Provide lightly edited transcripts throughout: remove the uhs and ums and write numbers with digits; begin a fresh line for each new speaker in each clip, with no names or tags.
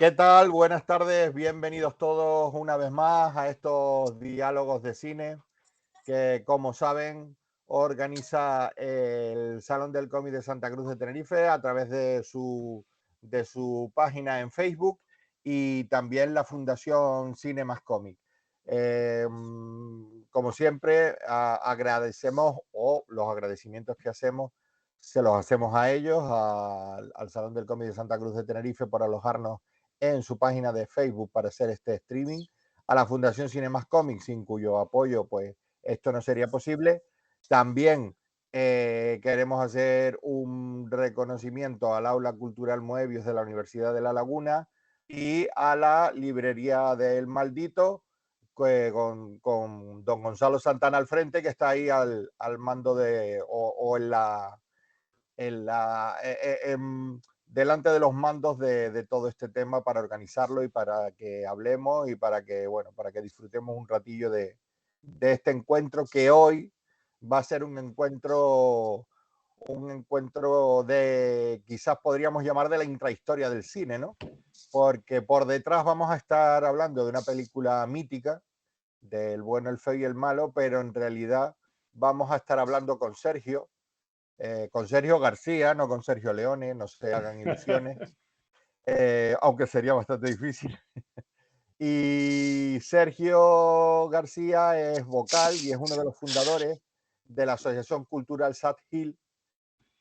¿Qué tal? Buenas tardes, bienvenidos todos una vez más a estos diálogos de cine que, como saben, organiza el Salón del Cómic de Santa Cruz de Tenerife a través de su página en Facebook y también la Fundación Cine Más Cómic. Como siempre, agradecemos o los agradecimientos que hacemos se los hacemos a ellos, al Salón del Cómic de Santa Cruz de Tenerife por alojarnos en su página de Facebook para hacer este streaming, a la Fundación Cinemas Comics, sin cuyo apoyo pues esto no sería posible. También queremos hacer un reconocimiento al Aula Cultural Moebius de la Universidad de La Laguna y a la Librería del Maldito, con don Gonzalo Santana al frente, que está ahí al mando o delante de los mandos de todo este tema para organizarlo y para que hablemos y para que disfrutemos un ratillo de este encuentro que hoy va a ser un encuentro de, quizás podríamos llamar, de la intrahistoria del cine, ¿no? Porque por detrás vamos a estar hablando de una película mítica, del bueno, el feo y el malo, pero en realidad vamos a estar hablando con Sergio García, no con Sergio Leone, no se hagan ilusiones, aunque sería bastante difícil. Y Sergio García es vocal y es uno de los fundadores de la Asociación Cultural Sat Hill,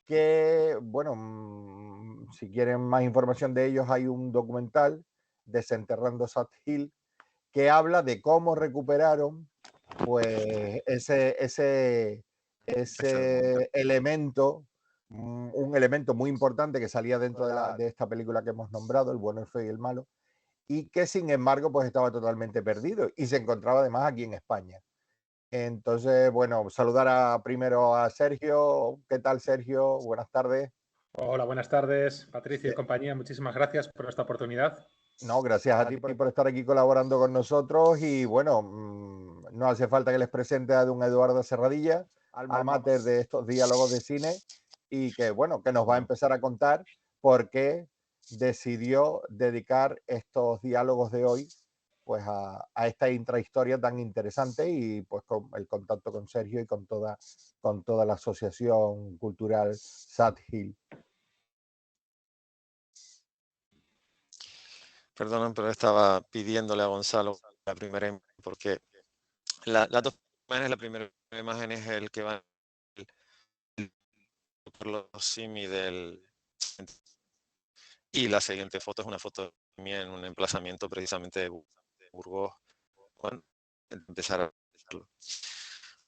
que, bueno, si quieren más información de ellos, hay un documental, Desenterrando Sat Hill, que habla de cómo recuperaron pues ese elemento, un elemento muy importante que salía dentro de esta película que hemos nombrado, El bueno, el feo y el malo, y que sin embargo pues estaba totalmente perdido y se encontraba además aquí en España. Entonces, bueno, primero a Sergio. ¿Qué tal, Sergio? Buenas tardes.
Hola, buenas tardes, Patricio y
Eh,
compañía. Muchísimas gracias por esta oportunidad.
No, gracias a ti por estar aquí colaborando con nosotros y bueno, no hace falta que les presente a don Eduardo Serradilla, alma mater de estos diálogos de cine y que bueno, que nos va a empezar a contar por qué decidió dedicar estos diálogos de hoy pues a esta intrahistoria tan interesante y pues con el contacto con Sergio y con toda la asociación cultural Sat Hill.
Perdonen, pero estaba pidiéndole a Gonzalo la primera porque las dos imágenes, la primera imagen es el que va por los simi del y la siguiente foto es una foto mía en un emplazamiento precisamente de Burgos cuando empezar a verlo.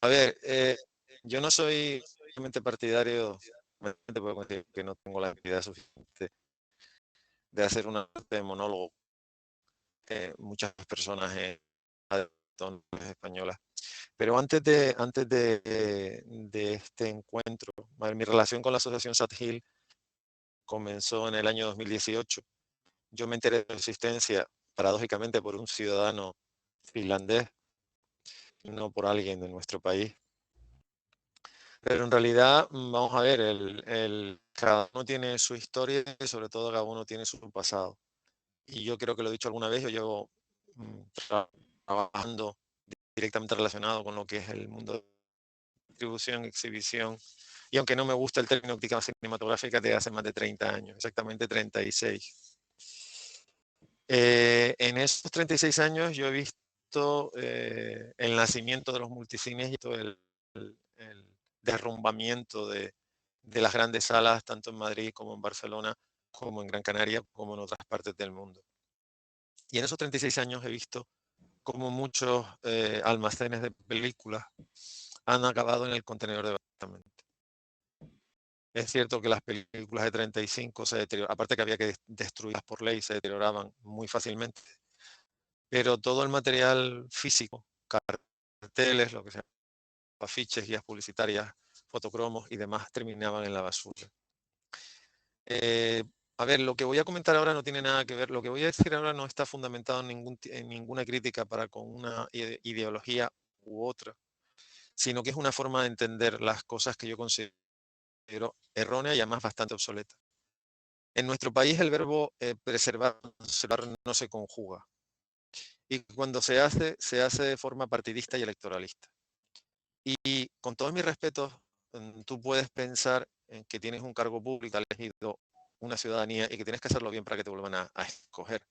A ver, yo no soy realmente partidario, realmente puedo decir que no tengo la habilidad suficiente de hacer una arte de monólogo muchas personas españolas. Pero antes de este encuentro, mi relación con la Asociación Sat Hill comenzó en el año 2018. Yo me enteré de su existencia, paradójicamente, por un ciudadano finlandés, no por alguien de nuestro país. Pero en realidad, vamos a ver, cada uno tiene su historia y sobre todo cada uno tiene su pasado. Y yo creo que lo he dicho alguna vez, yo llevo trabajando directamente relacionado con lo que es el mundo de distribución, exhibición, y aunque no me gusta el término crítica cinematográfica, de hace más de 30 años, exactamente 36. En esos 36 años yo he visto el nacimiento de los multicines y todo el derrumbamiento de las grandes salas, tanto en Madrid como en Barcelona, como en Gran Canaria, como en otras partes del mundo. Y en esos 36 años he visto cómo muchos almacenes de películas han acabado en el contenedor de basura. Es cierto que las películas de 35 se deterioraban, aparte que había que destruirlas por ley, se deterioraban muy fácilmente, pero todo el material físico, carteles, lo que sea, afiches, guías publicitarias, fotocromos y demás, terminaban en la basura. A ver, lo que voy a comentar ahora no tiene nada que ver, lo que voy a decir ahora no está fundamentado en ninguna crítica para con una ideología u otra, sino que es una forma de entender las cosas que yo considero errónea y además bastante obsoleta. En nuestro país el verbo preservar, conservar no se conjuga. Y cuando se hace de forma partidista y electoralista. Y con todos mis respetos, tú puedes pensar en que tienes un cargo público, has elegido una ciudadanía y que tienes que hacerlo bien para que te vuelvan a escoger.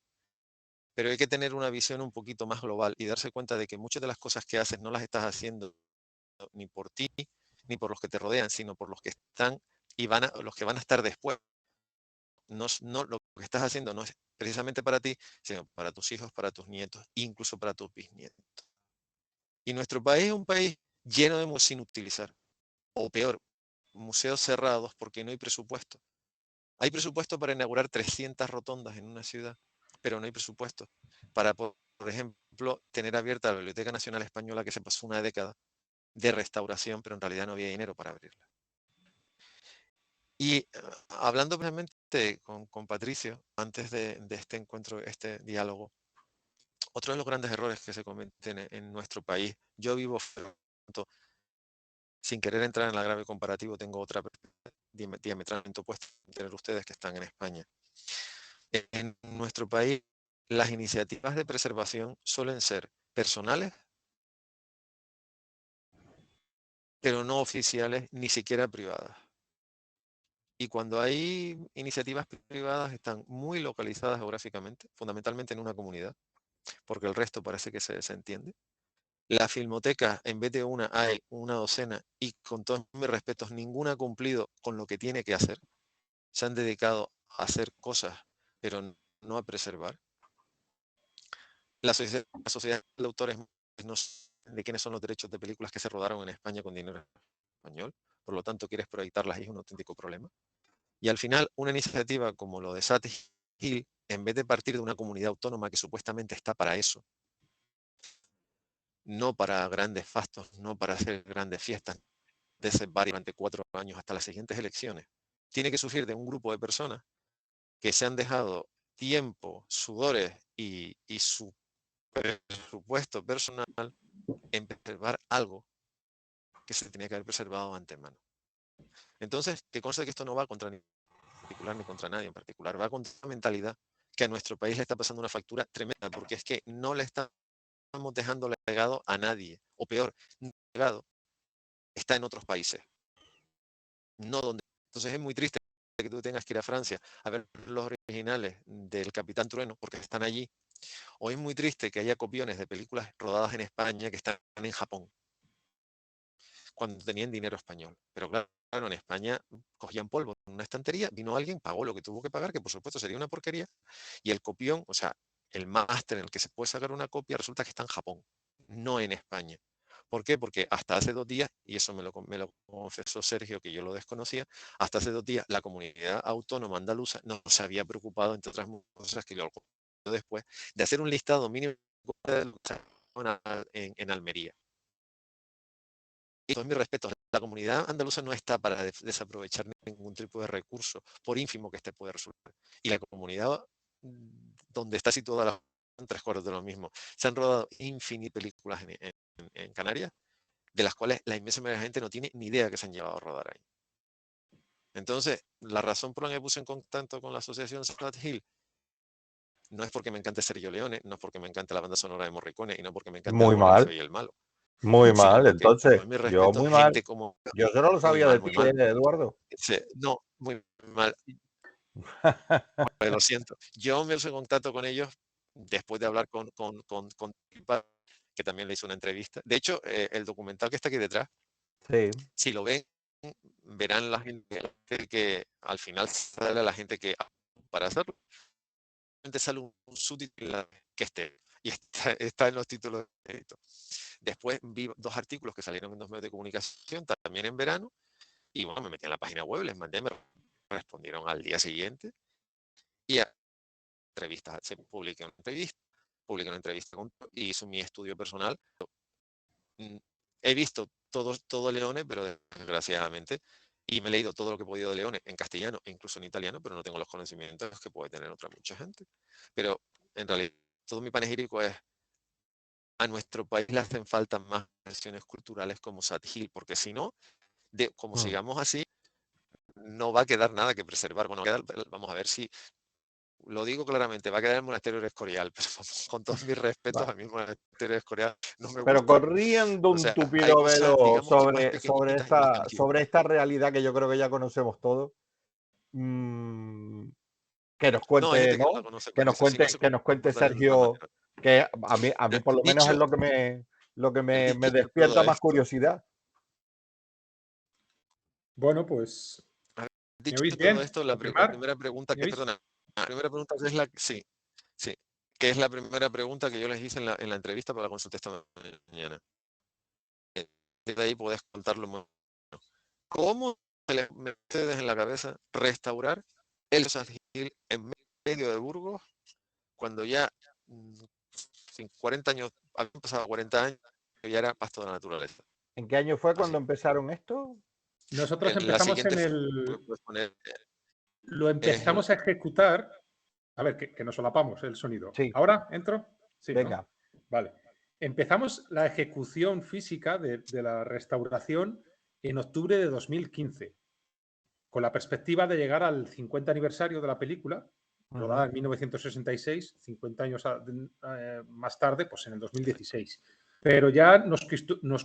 Pero hay que tener una visión un poquito más global y darse cuenta de que muchas de las cosas que haces no las estás haciendo ni por ti, ni por los que te rodean, sino por los que están y los que van a estar después. No, lo que estás haciendo no es precisamente para ti, sino para tus hijos, para tus nietos, incluso para tus bisnietos. Y nuestro país es un país lleno de museos sin utilizar, o peor, museos cerrados porque no hay presupuesto. Hay presupuesto para inaugurar 300 rotondas en una ciudad, pero no hay presupuesto para, por ejemplo, tener abierta la Biblioteca Nacional Española, que se pasó una década de restauración, pero en realidad no había dinero para abrirla. Y hablando precisamente con Patricio, antes de este encuentro, este diálogo, otro de los grandes errores que se cometen en nuestro país, yo vivo, sin querer entrar en la grave comparativo, tengo otra diametralmente opuesta a tener ustedes que están en España. En nuestro país, las iniciativas de preservación suelen ser personales, pero no oficiales, ni siquiera privadas. Y cuando hay iniciativas privadas, están muy localizadas geográficamente, fundamentalmente en una comunidad, porque el resto parece que se desentiende. La filmoteca, en vez de una, hay una docena y con todos mis respetos, ninguna ha cumplido con lo que tiene que hacer. Se han dedicado a hacer cosas, pero no a preservar. La sociedad de autores no sé de quiénes son los derechos de películas que se rodaron en España con dinero español, por lo tanto quieres proyectarlas y es un auténtico problema. Y al final, una iniciativa como lo de Sat Hill, en vez de partir de una comunidad autónoma que supuestamente está para eso, no para grandes fastos, no para hacer grandes fiestas, de ese bar durante 4 años hasta las siguientes elecciones, tiene que surgir de un grupo de personas que se han dejado tiempo, sudores y su presupuesto personal en preservar algo que se tenía que haber preservado de antemano. Entonces, que conste que esto no va contra ni particular ni contra nadie en particular, va contra la mentalidad que a nuestro país le está pasando una factura tremenda, porque es que no le estamos dejando legado a nadie, o peor, el legado está en otros países, no donde. Entonces es muy triste que tú tengas que ir a Francia a ver los originales del Capitán Trueno, porque están allí, o es muy triste que haya copiones de películas rodadas en España que están en Japón, cuando tenían dinero español. Pero claro, en España cogían polvo en una estantería, vino alguien, pagó lo que tuvo que pagar, que por supuesto sería una porquería, y el copión, o sea, el máster en el que se puede sacar una copia, resulta que está en Japón, no en España. ¿Por qué? Porque hasta hace 2 días, y eso me lo confesó Sergio, que yo lo desconocía, hasta hace 2 días la comunidad autónoma andaluza no se había preocupado, entre otras cosas que yo después, de hacer un listado mínimo en Almería. Y con mi respeto, la comunidad andaluza no está para desaprovechar ningún tipo de recurso, por ínfimo que este pueda resultar. Y la comunidad donde está situada la 3/4 de lo mismo. Se han rodado infinitas películas en Canarias, de las cuales la inmensa mayoría de la gente no tiene ni idea que se han llevado a rodar ahí. Entonces, la razón por la que me puse en contacto con la asociación Sat Hill no es porque me encante Sergio Leone, no es porque me encante la banda sonora de Morricone y no porque me encante El
Muy
bueno, el
mal,
feo y el malo.
muy
Sino
mal.
porque,
Entonces,
con mi
yo
respeto,
muy mal.
gente como
Yo eso no lo sabía de ti,
muy mal.
Eduardo.
No, muy mal. Lo siento. Yo me puse en contacto con ellos después de hablar con que también le hizo una entrevista. De hecho, el documental que está aquí detrás,
Sí.
si lo ven, verán la gente que al final sale la gente que para hacerlo sale un subtítulo que esté y está en los títulos de crédito. Después vi 2 artículos que salieron en 2 medios de comunicación también en verano y bueno, me metí en la página web, les mandé, me respondieron al día siguiente y a entrevistas, se publiqué una entrevista y hizo mi estudio personal. He visto todo Leone, pero desgraciadamente, y me he leído todo lo que he podido de Leone en castellano e incluso en italiano, pero no tengo los conocimientos que puede tener otra mucha gente. Pero en realidad, todo mi panegírico es: a nuestro país le hacen falta más versiones culturales como Sat Hill, porque si no, como sigamos así, no va a quedar nada que preservar. Bueno, vamos a ver si, lo digo claramente, va a quedar el monasterio del Escorial, pero vamos, con todos mis respetos a mi monasterio del Escorial, no me
Pero
gusta.
corriendo
O
un
sea, hay
tupido
cosas,
velo
digamos que más
sobre
pequeñitas y más antiguas.
esta realidad que yo creo que ya conocemos todos. Que nos
No, hay
cuente,
gente que no
¿no?
la conoce,
Que
porque
nos
eso sí no
cuente,
se
que nos cuente
comporta de la misma
Sergio,
manera.
que a mí por lo menos es
Dicho,
lo que me
dicho todo
despierta más
esto,
curiosidad.
Bueno, pues, ¿me
dicho
oís
todo
bien?
esto, la
¿Confirmar?
primera pregunta
¿Me
que,
oís?
perdona, la primera pregunta que es la, sí, sí, que es la primera pregunta que yo les hice en la entrevista para la consulta esta mañana. De ahí podés contarlo más. ¿Cómo se les mete ustedes en la cabeza restaurar el San Gil en medio de Burgos cuando ya 40 años, habían pasado 40 años y ya era pasto de la naturaleza?
¿En qué año fue cuando
Así.
empezaron esto?
Nosotros
La
empezamos
siguiente
en
fue,
el...
puedes poner,
Lo
es
empezamos a ejecutar... A ver, que nos solapamos el sonido.
Sí,
¿Ahora entro? Sí, ¿no?
venga.
Vale. Empezamos la ejecución física de la restauración en octubre de 2015, con la perspectiva de llegar al 50 aniversario de la película, rodada en 1966, 50 años más tarde, pues en el 2016. Pero ya nos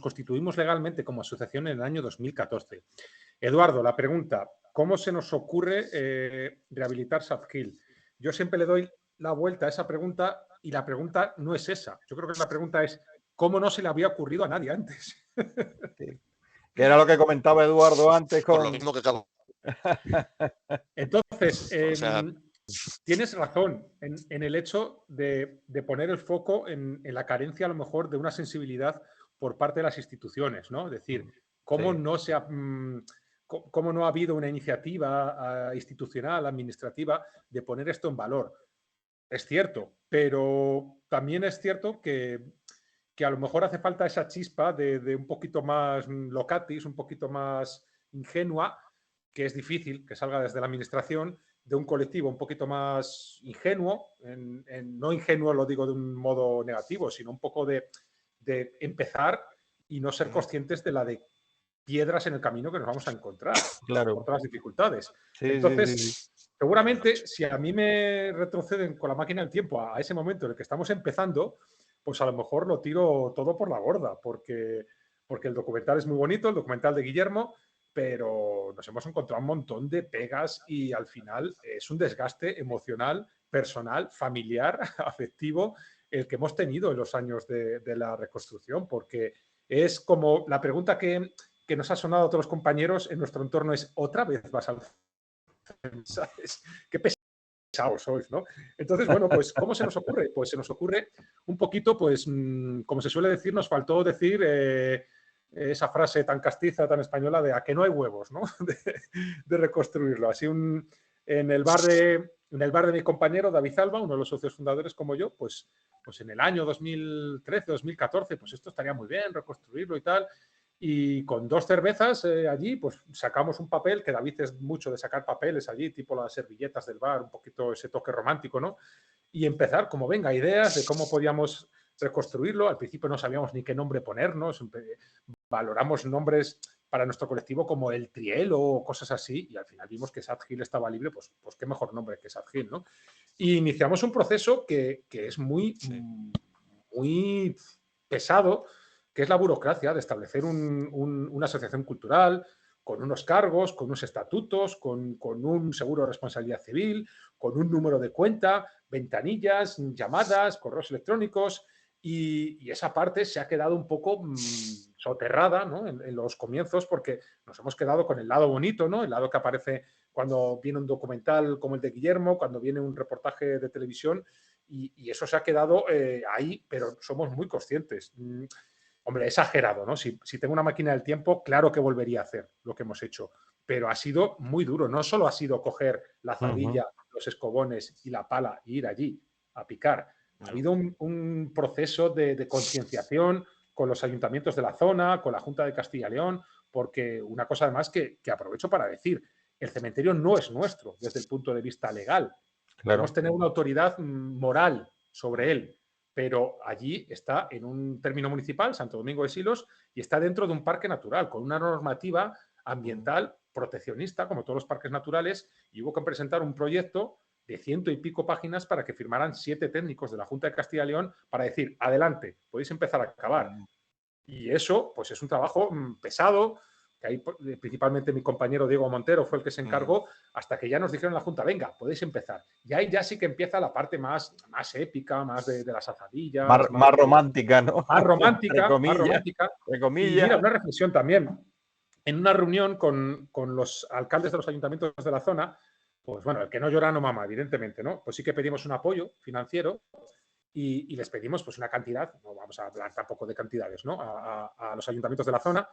constituimos legalmente como asociación en el año 2014. Eduardo, la pregunta, ¿cómo se nos ocurre rehabilitar Sadgil? Yo siempre le doy la vuelta a esa pregunta y la pregunta no es esa. Yo creo que la pregunta es, ¿cómo no se le había ocurrido a nadie antes?
Sí. Que era lo que comentaba Eduardo antes
por lo
con...
mismo que acabo.
Entonces,
O sea,
tienes razón en el hecho de poner el foco en la carencia, a lo mejor, de una sensibilidad por parte de las instituciones, ¿no? Es decir, cómo
Sí.
cómo no ha habido una iniciativa institucional, administrativa, de poner esto en valor. Es cierto, pero también es cierto que a lo mejor hace falta esa chispa de un poquito más locatis, un poquito más ingenua, que es difícil que salga desde la administración, de un colectivo un poquito más ingenuo, no ingenuo lo digo de un modo negativo, sino un poco de empezar y no ser conscientes de la de piedras en el camino que nos vamos a encontrar,
Claro.
otras dificultades.
Sí, sí, sí,
Entonces, seguramente, si a mí me retroceden con la máquina del tiempo a ese momento en el que estamos empezando, pues a lo mejor lo tiro todo por la borda, porque el documental es muy bonito, el documental de Guillermo, pero nos hemos encontrado un montón de pegas y al final es un desgaste emocional, personal, familiar, afectivo, el que hemos tenido en los años de la reconstrucción, porque es como la pregunta que nos ha sonado a todos los compañeros en nuestro entorno es, ¿otra vez vas al ¿sabes? Qué pesados sois, ¿no? Entonces, bueno, pues, ¿cómo se nos ocurre? Pues se nos ocurre un poquito, pues, como se suele decir, nos faltó decir esa frase tan castiza, tan española de a que no hay huevos, ¿no? De reconstruirlo. Así en el bar de mi compañero David Alba, uno de los socios fundadores como yo, pues en el año 2013, 2014, pues esto estaría muy bien, reconstruirlo y tal. Y con 2 cervezas allí, pues sacamos un papel, que David es mucho de sacar papeles allí, tipo las servilletas del bar, un poquito ese toque romántico, ¿no? Y empezar, como venga, ideas de cómo podíamos reconstruirlo. Al principio no sabíamos ni qué nombre ponernos, valoramos nombres para nuestro colectivo como El Trielo o cosas así, y al final vimos que Sadgil estaba libre, pues qué mejor nombre que Sadgil, ¿no? Y iniciamos un proceso que es muy,
sí.
muy pesado, que es la burocracia de establecer una asociación cultural con unos cargos, con unos estatutos, con un seguro de responsabilidad civil, con un número de cuenta, ventanillas, llamadas, correos electrónicos, y esa parte se ha quedado un poco soterrada, ¿no? en los comienzos, porque nos hemos quedado con el lado bonito, ¿no? El lado que aparece cuando viene un documental como el de Guillermo, cuando viene un reportaje de televisión, y eso se ha quedado ahí, pero somos muy conscientes. Hombre, exagerado, ¿no? Si tengo una máquina del tiempo, claro que volvería a hacer lo que hemos hecho, pero ha sido muy duro. No solo ha sido coger la azadilla, los escobones y la pala e ir allí a picar. Ha habido un proceso de concienciación con los ayuntamientos de la zona, con la Junta de Castilla y León, porque una cosa además que aprovecho para decir, el cementerio no es nuestro desde el punto de vista legal. Podemos tener una autoridad moral sobre él, pero allí está en un término municipal, Santo Domingo de Silos, y está dentro de un parque natural, con una normativa ambiental proteccionista, como todos los parques naturales, y hubo que presentar un proyecto de 100 y pico páginas para que firmaran 7 técnicos de la Junta de Castilla y León para decir, adelante, podéis empezar a cavar. Y eso, pues es un trabajo pesado, que ahí principalmente mi compañero Diego Montero fue el que se encargó, hasta que ya nos dijeron en la Junta, venga, podéis empezar. Y ahí ya sí que empieza la parte más épica, más de las azadillas.
Más romántica, ¿no?
Más romántica,
Entre
más romántica. Y mira, una reflexión también. En una reunión con los alcaldes de los ayuntamientos de la zona, pues bueno, el que no llora no mama, evidentemente, ¿no? Pues sí que pedimos un apoyo financiero y les pedimos pues una cantidad, no vamos a hablar tampoco de cantidades, ¿no? A los ayuntamientos de la zona.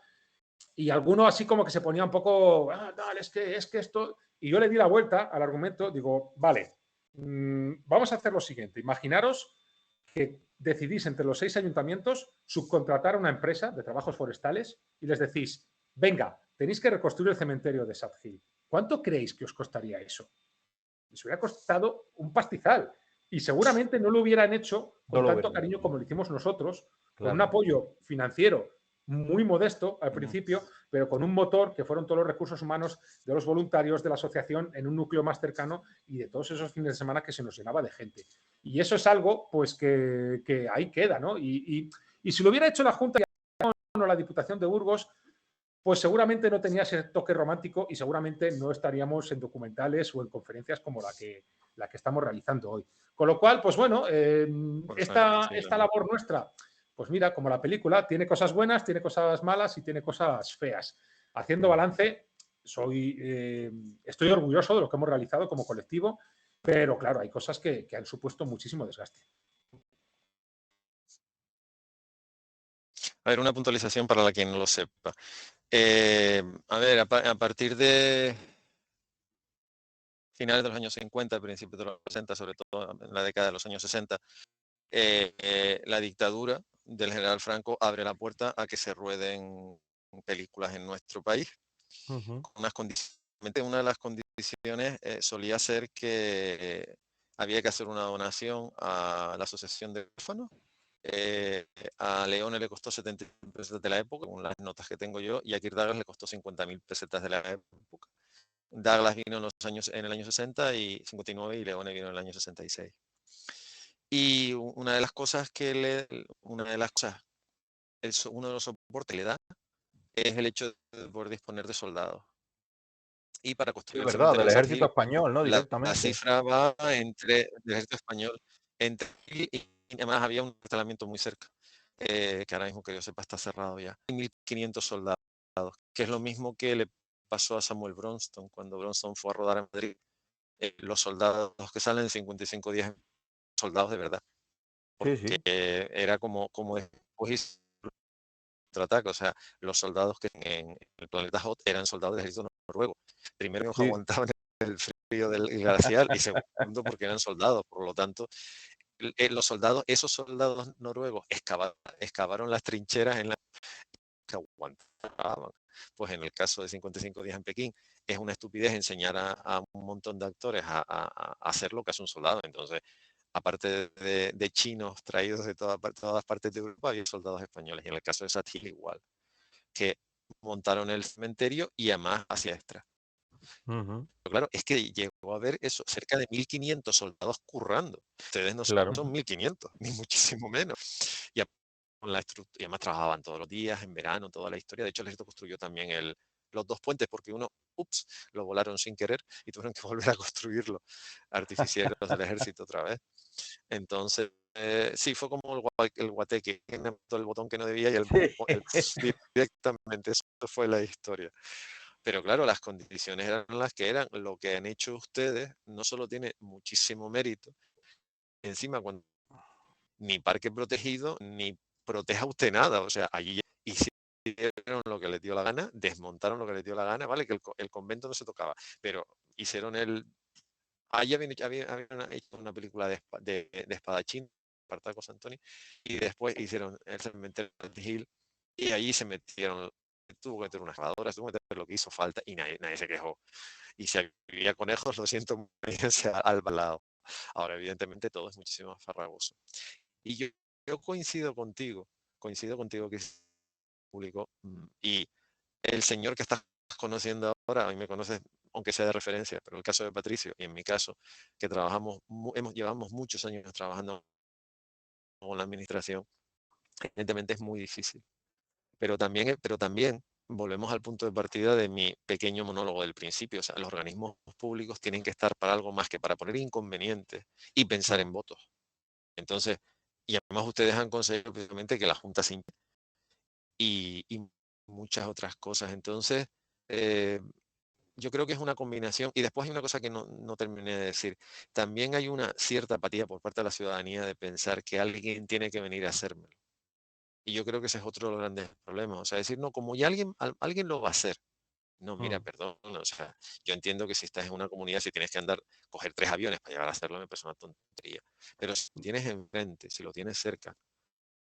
Y alguno así como que se ponía un poco, tal, es que esto... Y yo le di la vuelta al argumento, digo, vale, vamos a hacer lo siguiente. Imaginaros que decidís entre los 6 ayuntamientos subcontratar a una empresa de trabajos forestales y les decís, venga, tenéis que reconstruir el cementerio de Sad Hill. ¿Cuánto creéis que os costaría eso? Les hubiera costado un pastizal. Y seguramente no lo hubieran hecho con tanto cariño como lo hicimos nosotros, con un apoyo financiero muy modesto al principio, pero con un motor que fueron todos los recursos humanos de los voluntarios de la asociación en un núcleo más cercano y de todos esos fines de semana que se nos llenaba de gente. Y eso es algo pues que ahí queda, ¿no? Y si lo hubiera hecho la Junta o la Diputación de Burgos, pues seguramente no tenía ese toque romántico y seguramente no estaríamos en documentales o en conferencias como la que estamos realizando hoy. Con lo cual, pues bueno, esta labor nuestra, pues mira, como la película, tiene cosas buenas, tiene cosas malas y tiene cosas feas. Haciendo balance, estoy orgulloso de lo que hemos realizado como colectivo, pero claro, hay cosas que han supuesto muchísimo desgaste.
A ver, una puntualización para quien no lo sepa. A ver, a partir de finales de los años 50, principios de los 60, sobre todo en la década de los años 60, la dictadura del general Franco abre la puerta a que se rueden películas en nuestro país. Con unas condiciones. Una de las condiciones solía ser que había que hacer una donación a la Asociación de Huérfanos. A Leone le costó 70.000 pesetas de la época, según las notas que tengo yo, y a Kirk Douglas le costó 50.000 pesetas de la época. Douglas vino en el año 60 y 59 y Leone vino en el año 66. Y una de las cosas uno de los soportes que le da es el hecho de poder disponer de soldados. Y para construir el
verdad,
cementerio
del
de Sad
ejército
Hill,
español, ¿no?
la
Directamente.
cifra va del ejército español entre y además había un instalamiento muy cerca, que ahora mismo que yo sepa está cerrado ya. 1.500 soldados, que es lo mismo que le pasó a Samuel Bronston cuando Bronston fue a rodar en Madrid. Los soldados que salen en 55 días, soldados de verdad. Porque era como después contraataque, o sea, los soldados que en el planeta Hot eran soldados del ejército noruego. Primero, no aguantaban el frío del glacial y segundo, porque eran soldados. Por lo tanto, esos soldados noruegos excavaron las trincheras en las que aguantaban. Pues en el caso de 55 días en Pekín, es una estupidez enseñar a un montón de actores a hacer lo que hace un soldado. Entonces, aparte de chinos traídos de todas partes de Europa, había soldados españoles. Y en el caso de Sad Hill igual, que montaron el cementerio y además hacía extra. Pero claro, es que llegó a haber eso, cerca de 1.500 soldados currando. Ustedes no son 1.500, ni muchísimo menos. Y además trabajaban todos los días, en verano, toda la historia. De hecho, el ejército construyó también los 2 puentes porque uno, lo volaron sin querer y tuvieron que volver a construirlo, artificieros del ejército otra vez. Entonces, sí, fue como el guateque, que me apretó el botón que no debía y directamente, eso fue la historia. Pero claro, las condiciones eran las que eran. Lo que han hecho ustedes no solo tiene muchísimo mérito, encima cuando ni parque protegido, ni proteja usted nada. O sea, allí hicieron lo que les dio la gana, desmontaron lo que les dio la gana, ¿vale? Que el convento no se tocaba, pero hicieron allí habían hecho una película de espadachín, Espartaco Santoni, y después hicieron el cementerio de Hill, y allí se metieron, tuvo que meter unas gradadoras, tuvo que meter lo que hizo falta, y nadie se quejó. Y si había conejos, lo siento, al balado. Ahora, evidentemente, todo es muchísimo más farragoso. Y yo coincido contigo que es público, y el señor que estás conociendo ahora, hoy me conoces, aunque sea de referencia, pero el caso de Patricio y en mi caso, que llevamos muchos años trabajando con la administración, evidentemente es muy difícil. Pero también volvemos al punto de partida de mi pequeño monólogo del principio. O sea, los organismos públicos tienen que estar para algo más que para poner inconvenientes y pensar en votos. Entonces, y además ustedes han conseguido precisamente que la Junta se y muchas otras cosas. Entonces, yo creo que es una combinación. Y después hay una cosa que no terminé de decir. También hay una cierta apatía por parte de la ciudadanía de pensar que alguien tiene que venir a hacérmelo. Y yo creo que ese es otro de los grandes problemas. O sea, decir, no, como ya alguien lo va a hacer. No, mira, perdón, o sea, yo entiendo que si estás en una comunidad, si tienes que coger 3 aviones para llegar a hacerlo, me parece una tontería. Pero si tienes enfrente, si lo tienes cerca,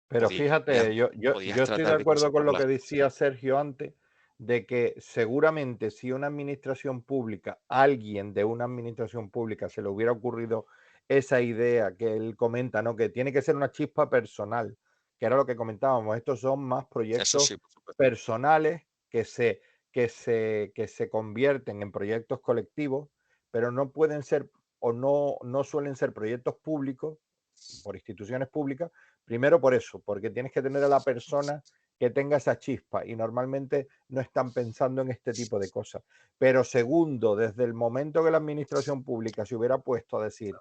Pero
podías,
fíjate, yo
podías
estoy de
tratar de
acuerdo con
conseguir
lo
las
que decía
cosas.
Sergio antes, de que seguramente si una administración pública, alguien de una administración pública se le hubiera ocurrido esa idea que él comenta, ¿no? Que tiene que ser una chispa personal, que era lo que comentábamos. Estos son más
Eso
proyectos
sí, por supuesto.
personales que se convierten en proyectos colectivos, pero no pueden ser o no suelen ser proyectos públicos por instituciones públicas. Primero por eso, porque tienes que tener a la persona que tenga esa chispa y normalmente no están pensando en este tipo de cosas. Pero segundo, desde el momento que la administración pública se hubiera puesto a decir,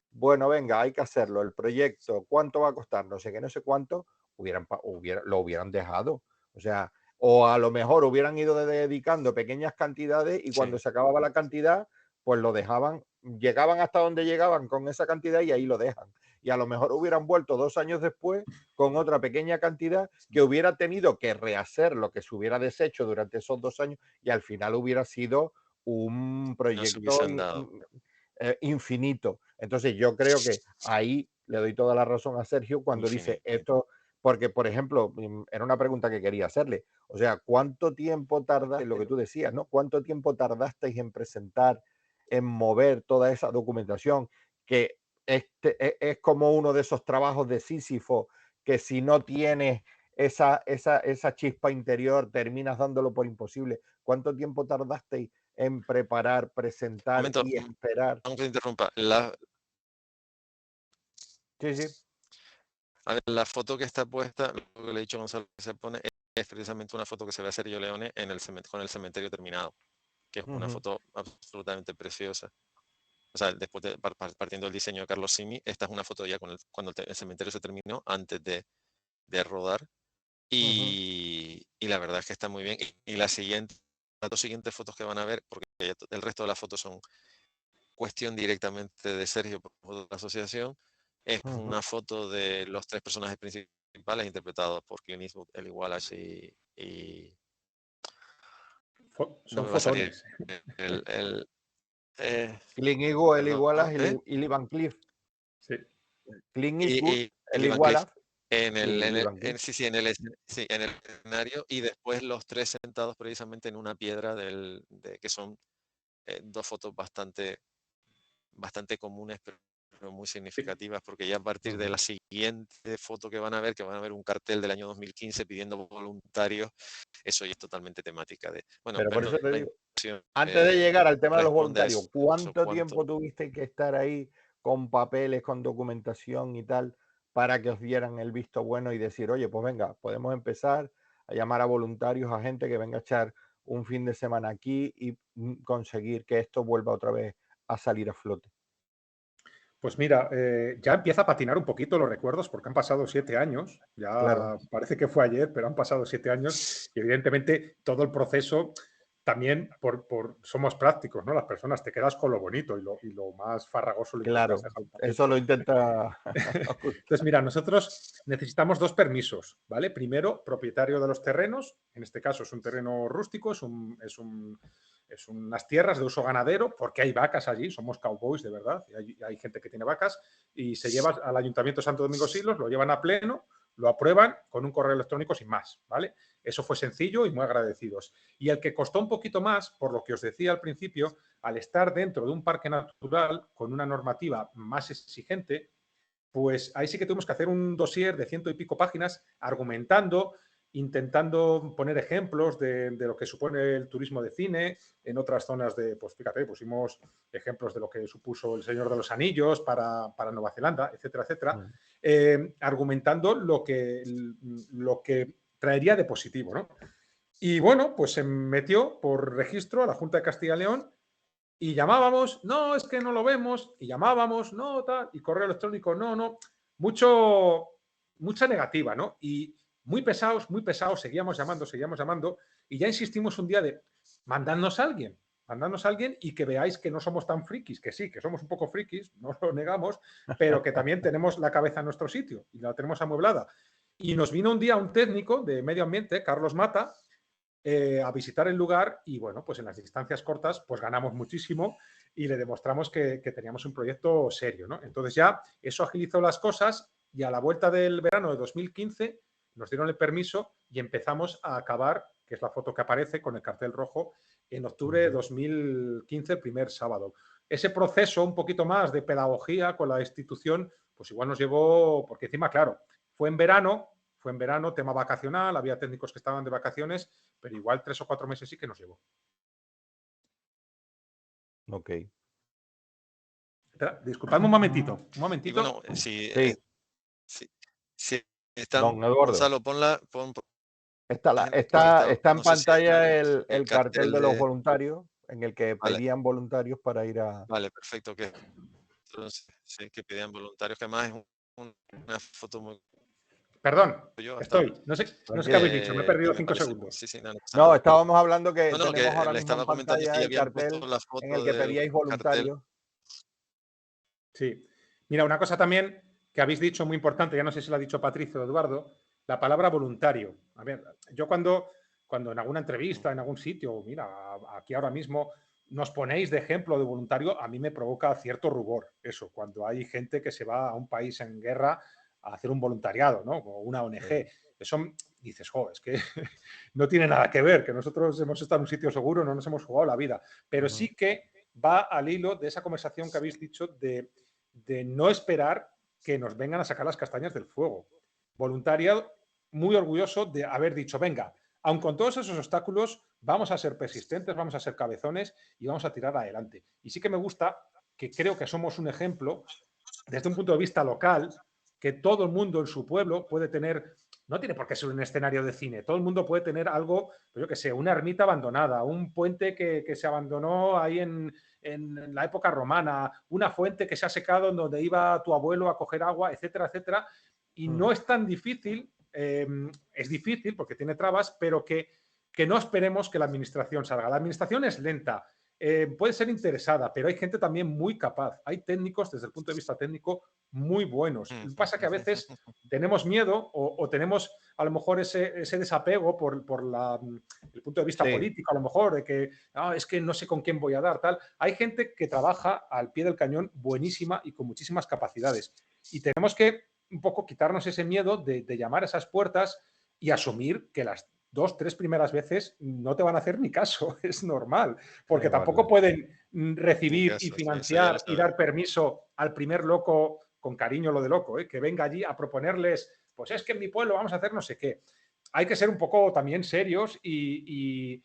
bueno, venga, hay que hacerlo, el proyecto, ¿cuánto va a costar? No sé qué, no sé cuánto, lo hubieran dejado. O sea, o a lo mejor hubieran ido dedicando pequeñas cantidades y cuando
Sí.
se acababa la cantidad, pues lo dejaban, llegaban hasta donde llegaban con esa cantidad y ahí lo dejan. Y a lo mejor hubieran vuelto 2 años después con otra pequeña cantidad que hubiera tenido que rehacer lo que se hubiera deshecho durante esos 2 años y al final hubiera sido un
No se
proyecto
hubiesen dado.
infinito. Entonces yo creo que ahí le doy toda la razón a Sergio cuando dice
Infinito.
esto, porque por ejemplo, era una pregunta que quería hacerle. O sea, ¿cuánto tiempo tarda en lo que tú decías, ¿no? ¿Cuánto tiempo tardasteis en presentar, en mover toda esa documentación? Que es como uno de esos trabajos de Sísifo que si no tienes esa chispa interior terminas dándolo por imposible. ¿Cuánto tiempo tardasteis en preparar,
Un
presentar
momento,
y esperar?
aunque te interrumpa,
Sí, sí.
a ver, la foto que está puesta, lo que le he dicho a Gonzalo que se pone, es precisamente una foto que se ve a Sergio Leone con el cementerio terminado, que es una foto absolutamente preciosa. O sea, después partiendo del diseño de Carlos Simi, esta es una foto ya cuando el cementerio se terminó, antes de rodar. Y la verdad es que está muy bien. Y las dos siguientes fotos que van a ver, porque el resto de las fotos son cuestión directamente de Sergio por la asociación, es una foto de los 3 personajes principales interpretados por Clint Eastwood, Eli Wallace no
Son
me va a salir
fotones.
el
Clint Eastwood, Eli
perdón,
Wallace
¿eh?
y Lee Van Cleef.
Sí.
Clint Eastwood,
Y
Eli
Van Cleef
Wallace y Lee Van Cleef.
sí, en el escenario, y después los 3 sentados precisamente en una piedra que son 2 fotos bastante comunes, pero muy significativas, porque ya a partir de la siguiente foto que van a ver un cartel del año 2015 pidiendo voluntarios, eso ya es totalmente temática de, bueno,
Pero por eso
perdón,
te
la
digo,
inversión
antes de llegar al tema de los
responde a
voluntarios,
eso,
¿cuánto
cuánto.
tiempo tuviste que estar ahí con papeles, con documentación y tal, para que os dieran el visto bueno y decir, oye, pues venga, podemos empezar a llamar a voluntarios, a gente que venga a echar un fin de semana aquí y conseguir que esto vuelva otra vez a salir a flote?
Pues mira, ya empieza a patinar un poquito los recuerdos porque han pasado 7 años,
Claro,
ya parece que fue ayer, pero han pasado 7 años y evidentemente todo el proceso también somos prácticos, ¿no? Las personas te quedas con lo bonito y lo más farragoso lo intentas
claro,
dejar también.
eso lo intenta
Entonces, mira, nosotros necesitamos 2 permisos, ¿vale? Primero, propietario de los terrenos, en este caso es un terreno rústico, es unas tierras de uso ganadero, porque hay vacas allí, somos cowboys de verdad, y hay gente que tiene vacas, y se lleva al Ayuntamiento de Santo Domingo Silos, lo llevan a pleno, lo aprueban con un correo electrónico sin más, ¿vale? Eso fue sencillo y muy agradecidos. Y el que costó un poquito más, por lo que os decía al principio, al estar dentro de un parque natural con una normativa más exigente, pues ahí sí que tuvimos que hacer un dossier de 100 y pico páginas argumentando intentando poner ejemplos de lo que supone el turismo de cine en otras zonas pues fíjate, pusimos ejemplos de lo que supuso El Señor de los Anillos para Nueva Zelanda, etcétera, etcétera, argumentando lo que traería de positivo, ¿no? Y bueno, pues se metió por registro a la Junta de Castilla y León y llamábamos, no, es que no lo vemos, y llamábamos, no, tal, y correo electrónico, no, mucha negativa, ¿no? Y muy pesados, seguíamos llamando, y ya insistimos un día de mandadnos a alguien y que veáis que no somos tan frikis, que sí, que somos un poco frikis, no lo negamos, pero que también tenemos la cabeza en nuestro sitio y la tenemos amueblada. Y nos vino un día un técnico de medio ambiente, Carlos Mata, a visitar el lugar y bueno, pues en las distancias cortas pues ganamos muchísimo y le demostramos que teníamos un proyecto serio, ¿no? Entonces ya eso agilizó las cosas y a la vuelta del verano de 2015 nos dieron el permiso y empezamos a acabar, que es la foto que aparece con el cartel rojo, en octubre de 2015, el primer sábado. Ese proceso un poquito más de pedagogía con la institución, pues igual nos llevó, porque encima, claro, fue en verano, tema vacacional, había técnicos que estaban de vacaciones, pero igual 3 o 4 meses sí que nos llevó.
Ok.
Espera, disculpadme un momentito.
Y bueno,
Sí.
si está,
Don Eduardo.
Gonzalo, pon
Está en
no sé si
pantalla el cartel de los voluntarios, en el que
Vale.
pedían voluntarios para ir a...
Vale, perfecto. Entonces, sí, que pedían voluntarios, que además es una foto muy...
Perdón,
Yo
estoy. No sé qué habéis dicho, me he perdido 5
parece,
segundos.
Sí, no,
No, estábamos hablando que
no,
tenemos ahora
le
mismo en
estaba comentando
pantalla
si
el
habían
cartel
puesto la foto
en el que
del
pedíais
cartel.
voluntarios.
Sí. Mira, una cosa también que habéis dicho muy importante, ya no sé si lo ha dicho Patricio o Eduardo, la palabra voluntario. A ver, yo cuando en alguna entrevista, en algún sitio, mira, aquí ahora mismo nos ponéis de ejemplo de voluntario, a mí me provoca cierto rubor eso, cuando hay gente que se va a un país en guerra a hacer un voluntariado, ¿no? O una ONG. Eso dices, jo, es que no tiene nada que ver, que nosotros hemos estado en un sitio seguro, no nos hemos jugado la vida. Pero sí que va al hilo de esa conversación que habéis dicho de no esperar que nos vengan a sacar las castañas del fuego. Voluntariado, muy orgulloso de haber dicho, venga, aun con todos esos obstáculos, vamos a ser persistentes, vamos a ser cabezones y vamos a tirar adelante. Y sí que me gusta que creo que somos un ejemplo desde un punto de vista local, que todo el mundo en su pueblo puede tener, no tiene por qué ser un escenario de cine, todo el mundo puede tener algo, pues yo que sé, una ermita abandonada, un puente que se abandonó ahí en la época romana, una fuente que se ha secado en donde iba tu abuelo a coger agua, etcétera, etcétera. Y no es tan difícil, es difícil porque tiene trabas, pero que no esperemos que la administración salga. La administración es lenta, puede ser interesada, pero hay gente también muy capaz. Hay técnicos, desde el punto de vista técnico, muy buenos. Lo que pasa es que a veces tenemos miedo o tenemos a lo mejor ese desapego por el punto de vista político, a lo mejor, de que es que no sé con quién voy a dar, tal. Hay gente que trabaja al pie del cañón buenísima y con muchísimas capacidades. Y tenemos que un poco quitarnos ese miedo de llamar a esas puertas y asumir que las 2, 3 primeras veces no te van a hacer ni caso, es normal, porque tampoco pueden recibir y financiar y dar permiso al primer loco, con cariño lo de loco, que venga allí a proponerles, pues es que en mi pueblo vamos a hacer no sé qué. Hay que ser un poco también serios y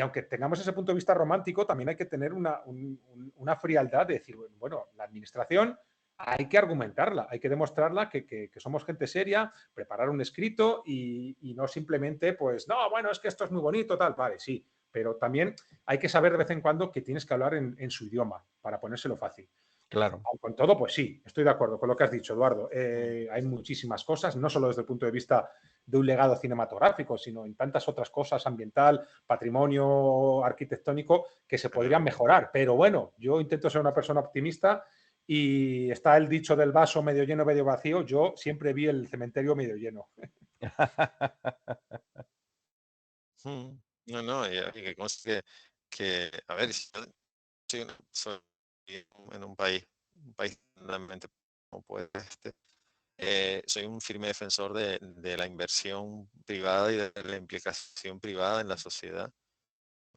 aunque tengamos ese punto de vista romántico, también hay que tener una frialdad de decir, bueno, la administración hay que argumentarla, hay que demostrarla que somos gente seria, preparar un escrito y no simplemente, pues, no, bueno, es que esto es muy bonito, tal, vale, sí, pero también hay que saber de vez en cuando que tienes que hablar en su idioma para ponérselo fácil.
Claro.
Con todo, pues sí, estoy de acuerdo con lo que has dicho, Eduardo. Hay muchísimas cosas, no solo desde el punto de vista de un legado cinematográfico, sino en tantas otras cosas, ambiental, patrimonio arquitectónico, que se podrían mejorar. Pero bueno, yo intento ser una persona optimista y está el dicho del vaso medio lleno, medio vacío. Yo siempre vi el cementerio medio lleno.
No, y que conste que, a ver, soy en un país realmente como puede soy un firme defensor de la inversión privada y de la implicación privada en la sociedad.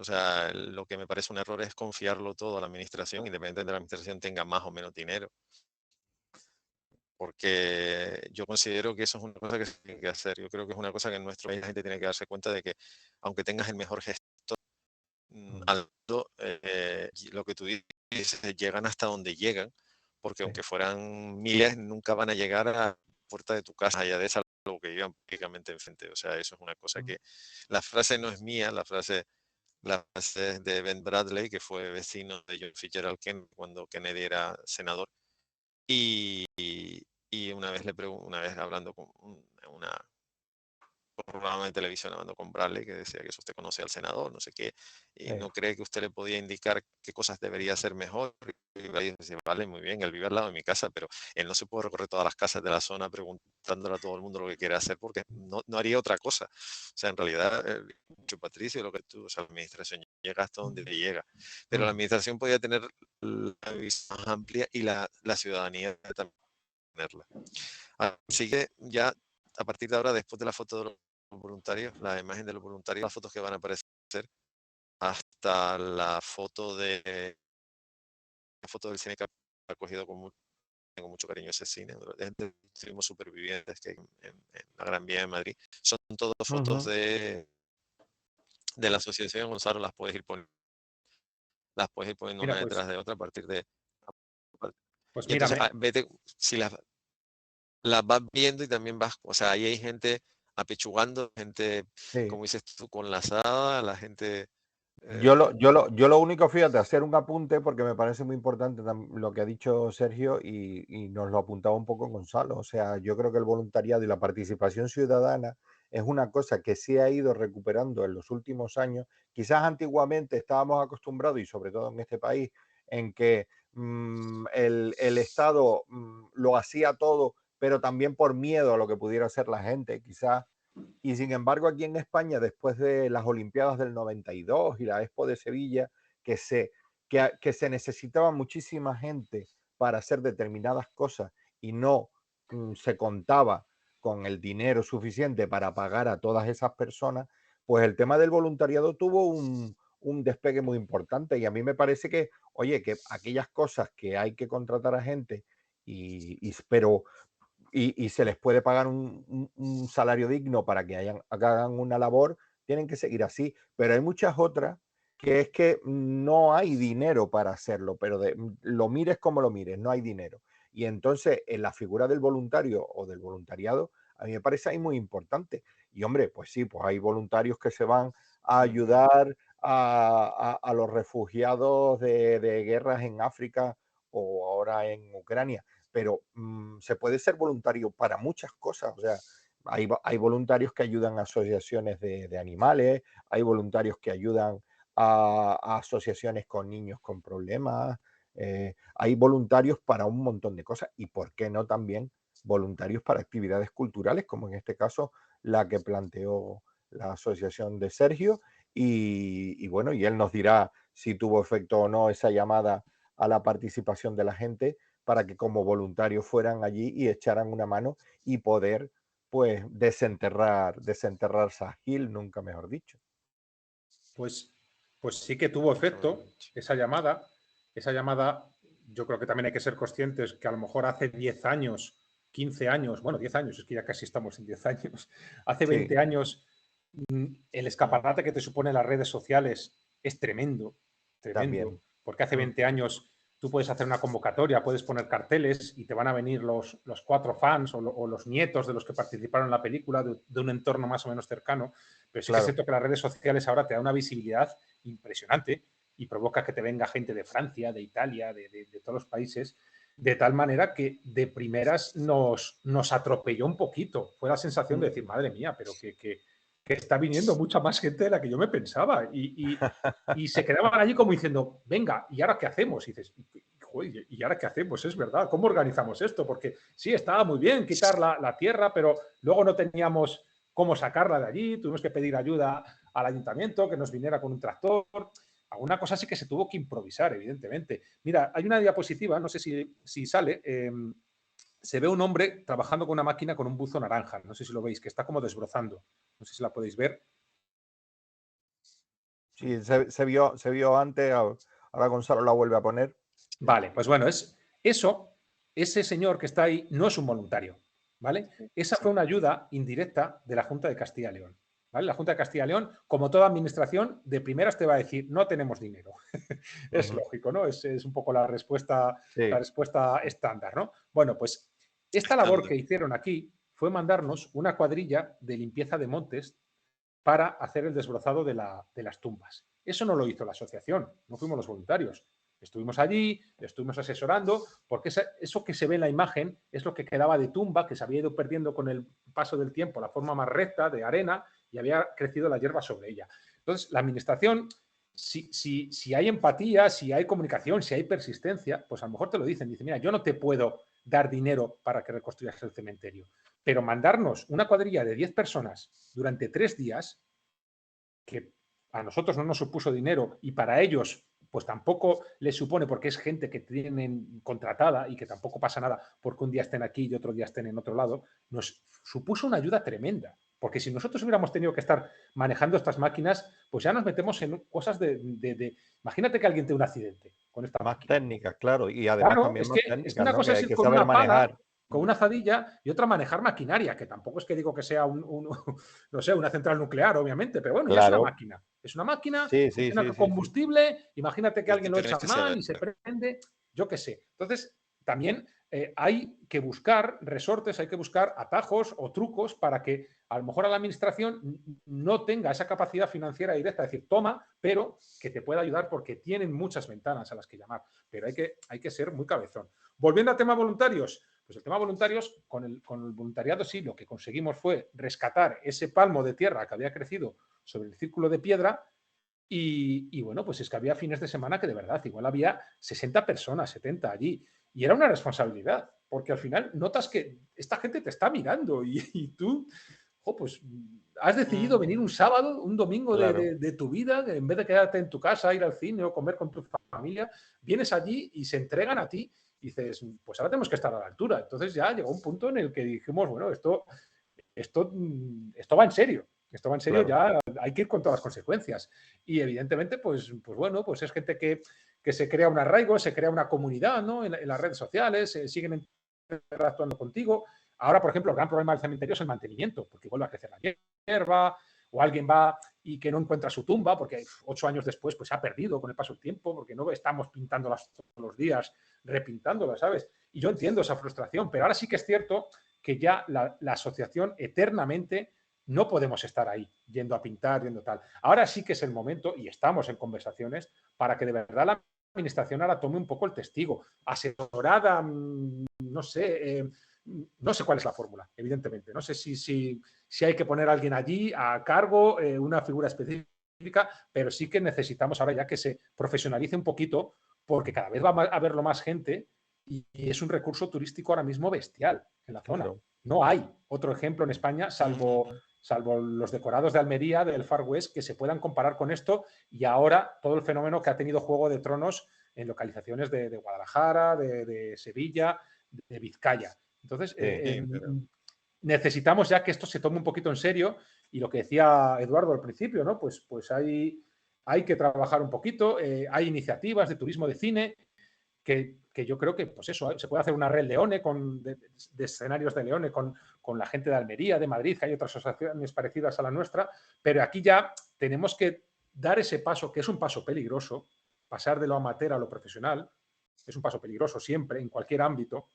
O sea, lo que me parece un error es confiarlo todo a la administración, independientemente de la administración tenga más o menos dinero. porque yo considero que eso es una cosa que se tiene que hacer. Yo creo que es una cosa que en nuestro país la gente tiene que darse cuenta de que, aunque tengas el mejor gestor, lo que tú dices, llegan hasta donde llegan, porque aunque fueran miles, nunca van a llegar a la puerta de tu casa, allá de esa, lo que vivan prácticamente enfrente. O sea, eso es una cosa que, la frase no es mía, la frase es de Ben Bradley, que fue vecino de John Fitzgerald Kennedy cuando Kennedy era senador. Y una vez una vez hablando con una programa de televisión, hablando con Bradley, que decía que eso usted conoce al senador, no sé qué, y no cree que usted le podía indicar qué cosas debería hacer mejor. Y Bradley decía, vale, muy bien, él vive al lado de mi casa, pero él no se puede recorrer todas las casas de la zona preguntándole a todo el mundo lo que quiere hacer, porque no haría otra cosa. O sea, en realidad, mucho Patricio, lo que tú, o sea, la administración llega hasta donde llega, pero la administración podía tener la visión más amplia y la ciudadanía también tenerla. Así que ya a partir de ahora, después de la foto de los voluntarios, la imagen de los voluntarios, las fotos que van a aparecer, hasta la foto del cine que ha cogido tengo mucho cariño ese cine, de Tuvimos Supervivientes, que en la Gran Vía de Madrid, son todas fotos de la asociación. Gonzalo, las puedes ir poniendo
Mira,
una
pues,
detrás de otra a partir de...
pues
Y entonces,
mírame.
vete, si las vas viendo y también vas, o sea, ahí hay gente apechugando, gente,
Sí.
como dices tú, con la asada, la gente...
Yo lo único, fíjate, hacer un apunte porque me parece muy importante lo que ha dicho Sergio y nos lo apuntaba un poco Gonzalo. O sea, yo creo que el voluntariado y la participación ciudadana es una cosa que se ha ido recuperando en los últimos años. Quizás antiguamente estábamos acostumbrados, y sobre todo en este país, en que el Estado lo hacía todo, pero también por miedo a lo que pudiera hacer la gente. Quizás. Y sin embargo, aquí en España, después de las Olimpiadas del 92 y la Expo de Sevilla, que se necesitaba muchísima gente para hacer determinadas cosas y no se contaba con el dinero suficiente para pagar a todas esas personas, pues el tema del voluntariado tuvo un despegue muy importante. Y a mí me parece que, oye, que aquellas cosas que hay que contratar a gente, pero y se les puede pagar un salario digno para que hagan una labor, tienen que seguir así. Pero hay muchas otras que es que no hay dinero para hacerlo, pero lo mires como lo mires, no hay dinero. Y entonces en la figura del voluntario o del voluntariado, a mí me parece ahí muy importante. Y hombre, pues sí, pues hay voluntarios que se van a ayudar a los refugiados de guerras en África o ahora en Ucrania, pero se puede ser voluntario para muchas cosas. O sea, hay voluntarios que ayudan a asociaciones de animales, hay voluntarios que ayudan a asociaciones con niños con problemas, hay voluntarios para un montón de cosas y, ¿por qué no también voluntarios para actividades culturales, como en este caso la que planteó la asociación de Sergio? Y bueno, y él nos dirá si tuvo efecto o no esa llamada a la participación de la gente para que como voluntarios fueran allí y echaran una mano y poder, pues, desenterrar Sahil, nunca mejor dicho.
Pues, pues sí que tuvo efecto esa llamada. Esa llamada, yo creo que también hay que ser conscientes que a lo mejor hace 10 años, 15 años, bueno, 10 años, es que ya casi estamos en 10 años, hace
Sí,
20 años, el escaparate que te supone las redes sociales es tremendo, tremendo,
también.
porque hace 20 años tú puedes hacer una convocatoria, puedes poner carteles y te van a venir los 4 fans o los nietos de los que participaron en la película de un entorno más o menos cercano, pero sí que es
Claro.
cierto que las redes sociales ahora te dan una visibilidad impresionante y provoca que te venga gente de Francia, de Italia, de todos los países, de tal manera que de primeras nos atropelló un poquito. Fue la sensación de decir, madre mía, pero que está viniendo mucha más gente de la que yo me pensaba. Y se quedaban allí como diciendo, venga, ¿y ahora qué hacemos? Y dices, joder, ¿y ahora qué hacemos? Es verdad, ¿cómo organizamos esto? Porque sí, estaba muy bien quitar la tierra, pero luego no teníamos cómo sacarla de allí, tuvimos que pedir ayuda al ayuntamiento que nos viniera con un tractor. Alguna cosa sí que se tuvo que improvisar, evidentemente. Mira, hay una diapositiva, no sé si sale, se ve un hombre trabajando con una máquina con un buzo naranja, no sé si lo veis, que está como desbrozando. No sé si la podéis ver.
Sí, se vio antes, ahora Gonzalo la vuelve a poner.
Vale, pues bueno, eso ese señor que está ahí no es un voluntario, ¿vale? Esa fue una ayuda indirecta de la Junta de Castilla y León, ¿vale? La Junta de Castilla y León, como toda administración, de primeras te va a decir, no tenemos dinero. Es lógico, ¿no? Es un poco la respuesta estándar, ¿no? Bueno, pues esta labor que hicieron aquí fue mandarnos una cuadrilla de limpieza de montes para hacer el desbrozado de las tumbas. Eso no lo hizo la asociación, no fuimos los voluntarios. Estuvimos allí, estuvimos asesorando, porque eso que se ve en la imagen es lo que quedaba de tumba, que se había ido perdiendo con el paso del tiempo, la forma más recta de arena, y había crecido la hierba sobre ella. Entonces, la administración, si hay empatía, si hay comunicación, si hay persistencia, pues a lo mejor te lo dicen. Dicen, mira, yo no te puedo dar dinero para que reconstruyas el cementerio, pero mandarnos una cuadrilla de 10 personas durante 3 días, que a nosotros no nos supuso dinero y para ellos pues tampoco les supone, porque es gente que tienen contratada y que tampoco pasa nada porque un día estén aquí y otro día estén en otro lado, nos supuso una ayuda tremenda. Porque si nosotros hubiéramos tenido que estar manejando estas máquinas, pues ya nos metemos en cosas imagínate que alguien tiene un accidente con esta máquina.
Técnicas, claro, y además
Claro,
también más técnicas,
es que una
¿no?
cosa
Que
es
hay
ir
que
con
saber
una pala,
manejar.
con una azadilla, y otra manejar maquinaria, que tampoco es que digo que sea no sé, una central nuclear, obviamente, pero bueno, ya es una
Claro.
máquina. Es una máquina,
Sí,
funciona con
sí.
combustible, imagínate que alguien lo echa mal y se
Eficiencia.
prende, yo qué sé. Entonces, también hay que buscar resortes, hay que buscar atajos o trucos para que a lo mejor a la administración no tenga esa capacidad financiera directa, es decir, toma, pero que te pueda ayudar porque tienen muchas ventanas a las que llamar. Pero hay que ser muy cabezón. Volviendo al tema voluntarios, pues el tema voluntarios, con el voluntariado sí, lo que conseguimos fue rescatar ese palmo de tierra que había crecido sobre el círculo de piedra y bueno, pues es que había fines de semana que de verdad, igual había 60 personas, 70 allí. Y era una responsabilidad, porque al final notas que esta gente te está mirando y tú, pues has decidido venir un sábado, un domingo
Claro.
de tu vida, en vez de quedarte en tu casa, ir al cine o comer con tu familia, vienes allí y se entregan a ti y dices, pues ahora tenemos que estar a la altura. Entonces ya llegó un punto en el que dijimos, bueno, esto va en serio. Esto va en serio,
Claro.
ya hay que ir con todas las consecuencias. Y evidentemente, pues bueno, pues es gente que se crea un arraigo, se crea una comunidad, ¿no? En las redes sociales, siguen interactuando contigo. Ahora, por ejemplo, el gran problema del cementerio es el mantenimiento, porque vuelve a crecer la hierba, o alguien va y que no encuentra su tumba, porque 8 años después pues se ha perdido con el paso del tiempo, porque no estamos pintándolas todos los días, repintándolas, ¿sabes? Y yo entiendo esa frustración, pero ahora sí que es cierto que ya la asociación eternamente no podemos estar ahí, yendo a pintar, yendo tal. Ahora sí que es el momento, y estamos en conversaciones, para que de verdad la administración ahora tome un poco el testigo. Asesorada, no sé, no sé cuál es la fórmula, evidentemente. No sé si hay que poner a alguien allí a cargo, una figura específica, pero sí que necesitamos ahora ya que se profesionalice un poquito, porque cada vez va a haberlo más gente y es un recurso turístico ahora mismo bestial en la zona.
Claro.
No hay otro ejemplo en España, salvo los decorados de Almería, del Far West, que se puedan comparar con esto y ahora todo el fenómeno que ha tenido Juego de Tronos en localizaciones de Guadalajara, de Sevilla, de Vizcaya. Entonces, necesitamos ya que esto se tome un poquito en serio y lo que decía Eduardo al principio, ¿no? Pues hay que trabajar un poquito, hay iniciativas de turismo de cine que yo creo que, pues eso, se puede hacer una red Leone de escenarios de Leone con la gente de Almería, de Madrid, que hay otras asociaciones parecidas a la nuestra, pero aquí ya tenemos que dar ese paso, que es un paso peligroso, pasar de lo amateur a lo profesional, es un paso peligroso siempre, en cualquier ámbito,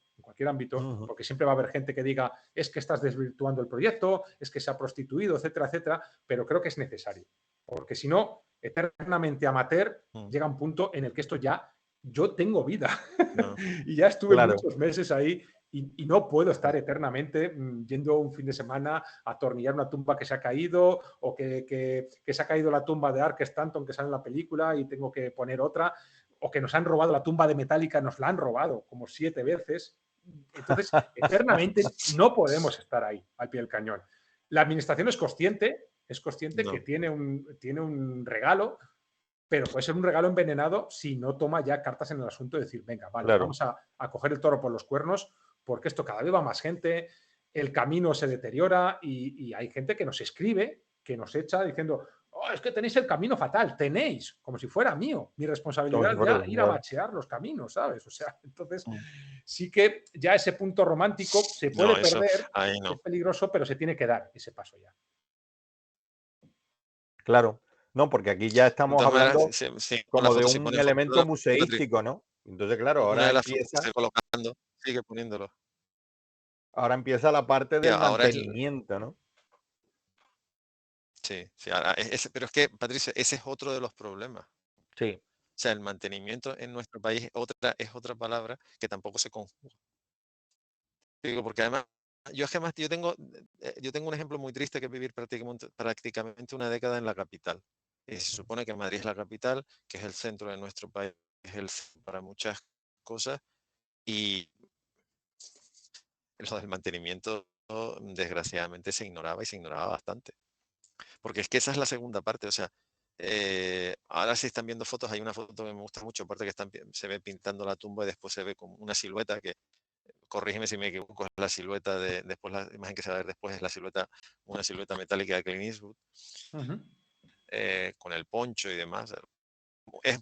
porque siempre va a haber gente que diga, es que estás desvirtuando el proyecto, es que se ha prostituido, etcétera, etcétera, pero creo que es necesario, porque si no, eternamente amateur, llega un punto en el que esto ya yo tengo vida y ya estuve muchos meses ahí y no puedo estar eternamente yendo un fin de semana a atornillar una tumba que se ha caído o que se ha caído la tumba de Ark Stanton que sale en la película y tengo que poner otra, o que nos han robado la tumba de Metallica, nos la han robado como 7 veces. Entonces, eternamente no podemos estar ahí al pie del cañón. La administración es consciente que tiene un regalo, pero puede ser un regalo envenenado si no toma ya cartas en el asunto de decir, venga, vale, vamos a coger el toro por los cuernos, porque esto cada vez va más gente, el camino se deteriora y hay gente que nos escribe, que nos echa diciendo, "Oh, es que tenéis el camino fatal, tenéis, como si fuera mío, mi
Como
responsabilidad
si fuera
ya
el
ir a
mío.
machear los caminos, ¿sabes? O sea, entonces
Mm.
sí que ya ese punto romántico se puede
No, eso
perder,
ahí no.
es peligroso, pero se tiene que dar ese paso ya.
Claro. No, porque aquí ya
De
estamos
todas maneras,
hablando
sí, con la
como de
foto, si
un
ponen foto
elemento
de Patrick,
museístico, ¿no? Entonces, claro,
una
ahora
de las fotos que
empieza,
estoy colocando, sigue poniéndolo.
ahora empieza la parte
Mira,
del
ahora es,
mantenimiento, ¿no?
sí, sí, pero es que, Patricia, ese es otro de los problemas.
Sí,
O sea, el mantenimiento en nuestro país es otra palabra que tampoco se conjuga. Digo, porque además, yo tengo un ejemplo muy triste que es vivir prácticamente una década en la capital. Y se supone que Madrid es la capital, que es el centro de nuestro país, es el centro para muchas cosas, y lo del mantenimiento, desgraciadamente, se ignoraba y se ignoraba bastante. Porque es que esa es la segunda parte, o sea, ahora si están viendo fotos, hay una foto que me gusta mucho, aparte que se ve pintando la tumba y después se ve como una silueta que, corrígeme si me equivoco, es la silueta después la imagen que se va a ver después es la silueta, una silueta metálica de Clint Eastwood,
Ujú.
con el poncho y demás. Es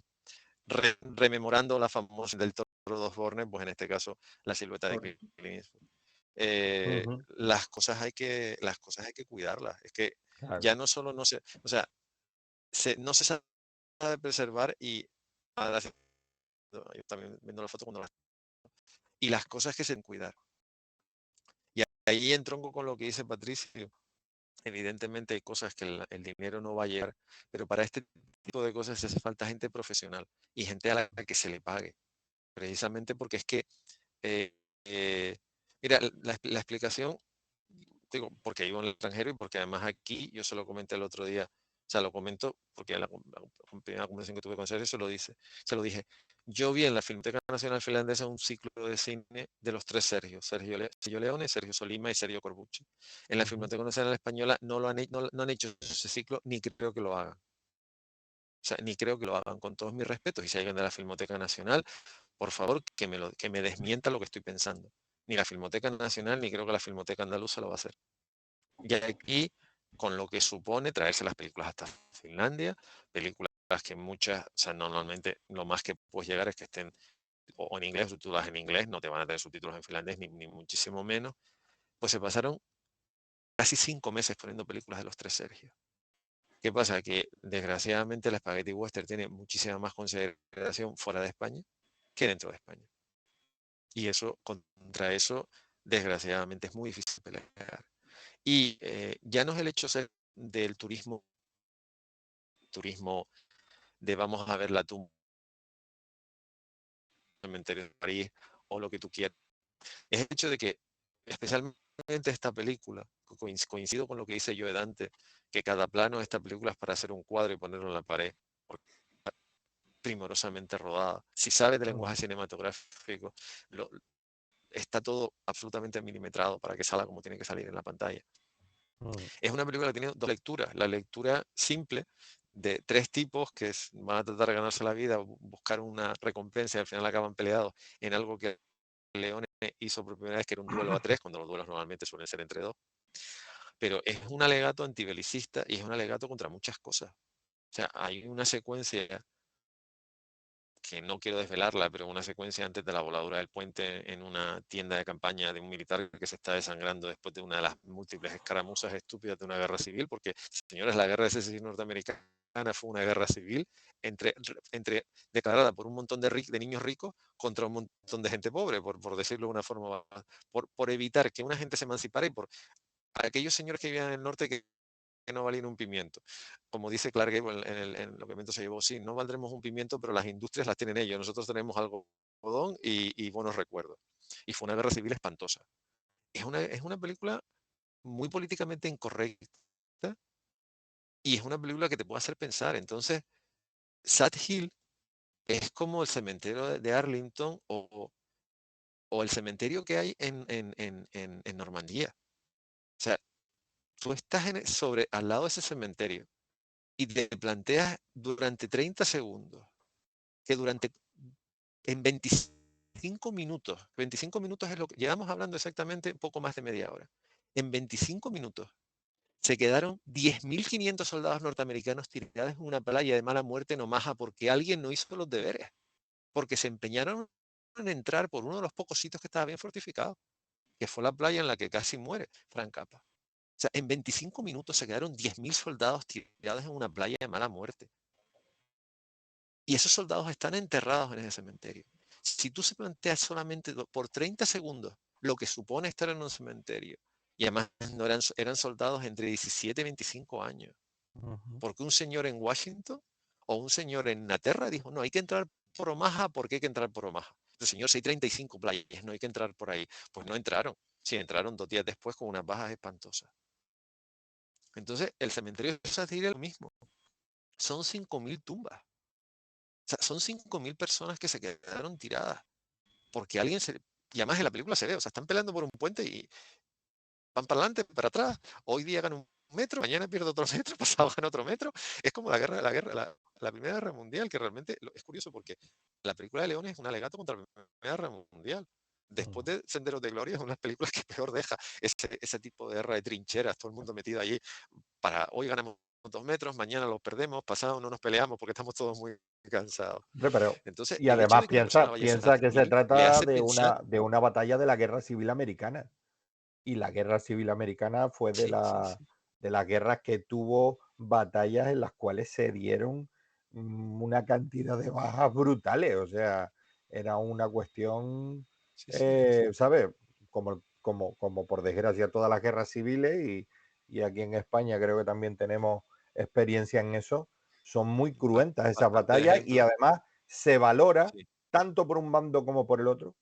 rememorando la famosa del Toro de Osborne, pues en este caso la silueta de Clint
Correcto.
Eastwood.
ujú,
Las cosas hay que cuidarlas. Es que
claro.
ya no solo no se, o sea, no se sabe preservar y ahora yo también viendo la foto cuando y las cosas que se deben cuidar. Y ahí entronco con lo que dice Patricio. Evidentemente hay cosas que el dinero no va a llegar, pero para este tipo de cosas hace falta gente profesional y gente a la que se le pague. Precisamente porque es que, eh, eh, mira, la explicación, digo, porque vivo en el extranjero y porque además aquí, yo se lo comenté el otro día, o sea, lo comento porque la primera conversación que tuve con Sergio se lo dije. Yo vi en la Filmoteca Nacional Finlandesa un ciclo de cine de los tres Sergios, Sergio Leone, Sergio Solima y Sergio Corbucci. En la
Ujú,
Filmoteca Nacional Española no han hecho ese ciclo, ni creo que lo hagan. O sea, ni creo que lo hagan, con todos mis respetos. Y si alguien de la Filmoteca Nacional, por favor, que me desmienta lo que estoy pensando. Ni la Filmoteca Nacional, ni creo que la Filmoteca Andaluza lo va a hacer. Y aquí, con lo que supone traerse las películas hasta Finlandia, películas que muchas, o sea, normalmente lo más que puedes llegar es que estén o en inglés, subtituladas en inglés, no te van a tener subtítulos en finlandés, ni muchísimo menos. Pues se pasaron casi 5 meses poniendo películas de los tres Sergios. ¿Qué pasa? Que desgraciadamente la Spaghetti Western tiene muchísima más consideración fuera de España que dentro de España. Y eso, contra eso, desgraciadamente es muy difícil pelear. Y ya no es el hecho del turismo de vamos a ver la tumba en el cementerio de París o lo que tú quieras. Es el hecho de que, especialmente esta película, coincido con lo que dice Joe Dante, que cada plano de esta película es para hacer un cuadro y ponerlo en la pared, porque está primorosamente rodada. Si sabes de
ujú,
lenguaje cinematográfico, está todo absolutamente milimetrado para que salga como tiene que salir en la pantalla.
ujú.
Es una película que tiene dos lecturas. La lectura simple de tres tipos que van a tratar de ganarse la vida, buscar una recompensa y al final acaban peleados en algo que Leone hizo por primera vez, que era un duelo a tres, cuando los duelos normalmente suelen ser entre dos. Pero es un alegato antibelicista y es un alegato contra muchas cosas. O sea, hay una secuencia que no quiero desvelarla, pero una secuencia antes de la voladura del puente en una tienda de campaña de un militar que se está desangrando después de una de las múltiples escaramuzas estúpidas de una guerra civil, porque, señores, la guerra de secesión norteamericana fue una guerra civil declarada por un montón de niños ricos contra un montón de gente pobre, por decirlo de una forma, por evitar que una gente se emancipara y por aquellos señores que vivían en el norte que no valían un pimiento. Como dice Clark Gable en lo que momento se llevó, sí, no valdremos un pimiento, pero las industrias las tienen ellos. Nosotros tenemos algodón y buenos recuerdos. Y fue una guerra civil espantosa. Es una película muy políticamente incorrecta y es una película que te puede hacer pensar. Entonces, Sad Hill es como el cementerio de Arlington o el cementerio que hay en Normandía. O sea, tú estás al lado de ese cementerio y te planteas durante 30 segundos que en 25 minutos es lo que llevamos hablando exactamente poco más de media hora. En 25 minutos Se quedaron 10.500 soldados norteamericanos tirados en una playa de mala muerte en Omaha porque alguien no hizo los deberes, porque se empeñaron en entrar por uno de los pocos sitios que estaba bien fortificado, que fue la playa en la que casi muere Frank Capra. O sea, en 25 minutos se quedaron 10.000 soldados tirados en una playa de mala muerte. Y esos soldados están enterrados en ese cementerio. Si tú se planteas solamente por 30 segundos lo que supone estar en un cementerio, y además no eran soldados entre 17 y 25 años, porque un señor en Washington o un señor en Inglaterra dijo, no, hay que entrar por Omaha porque hay que entrar por Omaha. El señor, si hay 35 playas, no hay que entrar por ahí. Pues no entraron. Sí, entraron 2 días después con unas bajas espantosas. Entonces, el cementerio de Satire es lo mismo. Son 5.000 tumbas. O sea, son 5.000 personas que se quedaron tiradas. Porque alguien se... Y además en la película se ve, o sea, están peleando por un puente y van para adelante, para atrás. Hoy día ganan 1 metro, mañana pierde otro metro, pasado gana otro metro. Es como la Primera Guerra Mundial, que realmente es curioso porque la película de León es un alegato contra la Primera Guerra Mundial. Después de Senderos de Gloria es una de las películas que peor deja ese tipo de guerra de trincheras, todo el mundo metido allí para hoy ganamos 2 metros, mañana los perdemos, pasado no nos peleamos porque estamos todos muy cansados.
Pero,
Entonces,
y
el hecho
además
de que una persona vaya a
piensa que se
Satire le
trata
hace pensar.
de una batalla de la Guerra Civil Americana. Y la Guerra Civil Americana fue
Sí, sí, sí.
de las guerras que tuvo batallas en las cuales se dieron una cantidad de bajas brutales. O sea, era una cuestión,
Sí, sí.
¿sabes? Como por desgracia todas las guerras civiles y aquí en España creo que también tenemos experiencia en eso. Son muy cruentas esas
Bastante
batallas y
ejemplo.
además se valora
Sí.
tanto por un bando como por el otro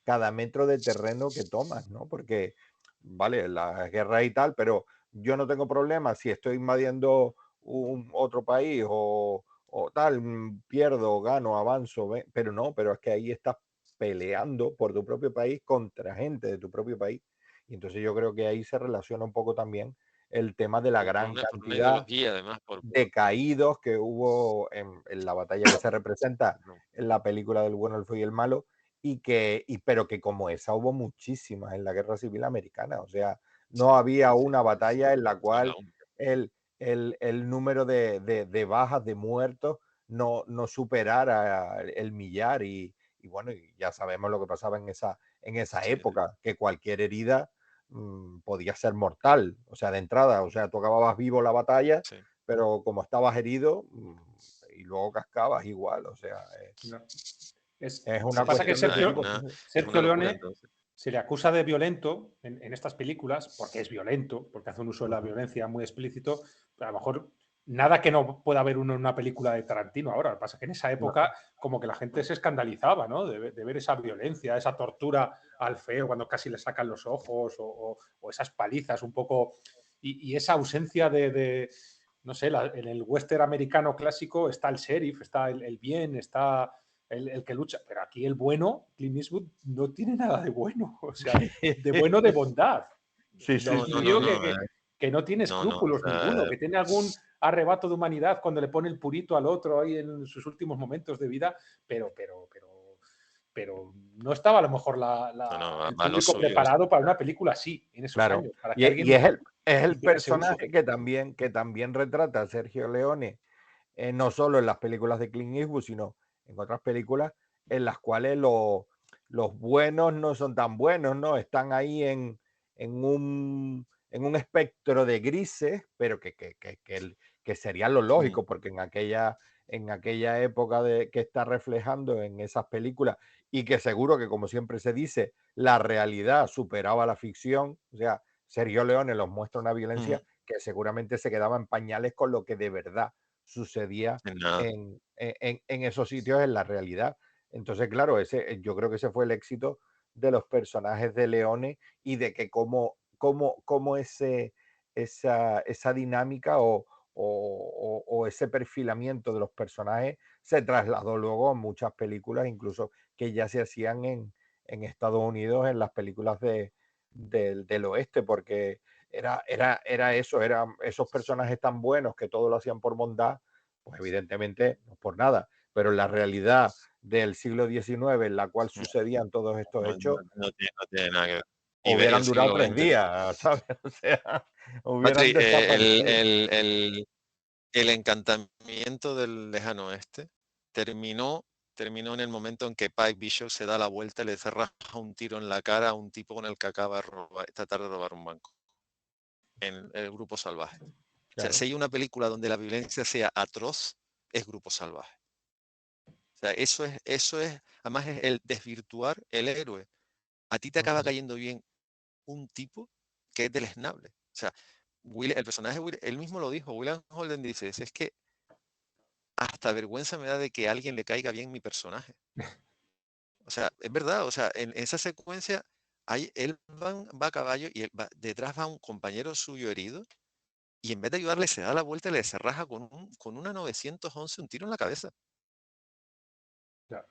cada metro de terreno que tomas, ¿no? Porque, vale, la guerra y tal, pero yo no tengo problema si estoy invadiendo otro país o tal, pierdo, gano, avanzo, pero no, pero es que ahí estás peleando por tu propio país contra gente de tu propio país. Y entonces yo creo que ahí se relaciona un poco también el tema de la gran
Por una
cantidad
ideología, además,
de caídos que hubo en la batalla que se representa
no,
en la película del bueno, el feo y el malo, pero que como esa hubo muchísimas en la Guerra Civil Americana. O sea,
sí,
no había
sí,
una
sí,
batalla en la
no es la
cual
única.
el, el número de bajas, de muertos, no superara el millar. Y bueno, y ya sabemos lo que pasaba en esa
Sí,
época, que cualquier herida podía ser mortal, o sea, de entrada, o sea, tú acababas vivo la batalla,
sí.
pero como estabas herido y luego cascabas igual, o sea,
No.
es
Lo que
una
Sí,
pasa
sí,
que
cuestión de tiempo.
es
Sergio
una locura
Leone
entonces.
se le acusa de violento en estas películas, porque es violento, porque hace un uso de la
Ujú.
violencia muy explícito, pero a lo mejor nada que no pueda haber uno en una película de Tarantino ahora. Lo que pasa es que en esa
No,
época como que la gente se escandalizaba, ¿no? De ver esa violencia, esa tortura al feo cuando casi le sacan los ojos o esas palizas un poco... Y esa ausencia no sé, en el western americano clásico está el sheriff, está el bien, está el que lucha, pero aquí el bueno, Clint Eastwood, no tiene nada de bueno, o sea, de bueno de bondad.
sí, sí,
No,
Es un
no,
sí,
no,
tío
sí.
no,
que no tiene
no, no, o
escrúpulos ninguno,
sea,
que tiene algún arrebato de humanidad cuando le pone el purito al otro ahí en sus últimos momentos de vida, pero no estaba a lo mejor
no, no,
el
va lo
público
suyo.
preparado para una película así en esos
Claro.
años, para que
Y
alguien
es el
hiciera ese uso.
personaje que también retrata a Sergio Leone, no solo en las películas de Clint Eastwood, sino en otras películas en las cuales los buenos no son tan buenos, ¿no? Están ahí en un espectro de grises, pero que sería lo
Mm,
lógico, porque en aquella época que está reflejando en esas películas, y que seguro que, como siempre se dice, la realidad superaba la ficción. O sea, Sergio Leone los muestra una
mm,
violencia que seguramente se quedaba en pañales con lo que de verdad sucedía
en nada.
en esos sitios en la realidad. Entonces, claro, yo creo que ese fue el éxito de los personajes de Leone y de que cómo esa dinámica o ese perfilamiento de los personajes se trasladó luego a muchas películas, incluso que ya se hacían en Estados Unidos, en las películas del oeste, porque era eso, eran esos personajes tan buenos que todo lo hacían por bondad, pues evidentemente no por nada, pero en la realidad del siglo XIX en la cual
No,
sucedían todos estos hechos,
no tiene nada que ver. Y
hubieran
el
durado
siglo
3
XX.
días, ¿sabes? O sea, hubieran
Patri,
desaparecido.
el encantamiento del lejano oeste terminó en el momento en que Pike Bishop se da la vuelta y le cerraja un tiro en la cara a un tipo con el que acaba de tratar de robar un banco en el Grupo Salvaje. O sea,
Claro.
si hay una película donde la violencia sea atroz, es Grupo Salvaje. O sea, eso es, además es el desvirtuar el héroe. A ti te acaba cayendo bien un tipo que es deleznable. O sea, el personaje, él mismo lo dijo, William Holden dice, es que hasta vergüenza me da de que a alguien le caiga bien mi personaje. O sea, es verdad, o sea, en esa secuencia, él va a caballo y detrás va un compañero suyo herido y en vez de ayudarle se da la vuelta y le cerraja con una 911 un tiro en la cabeza.
Ya.
O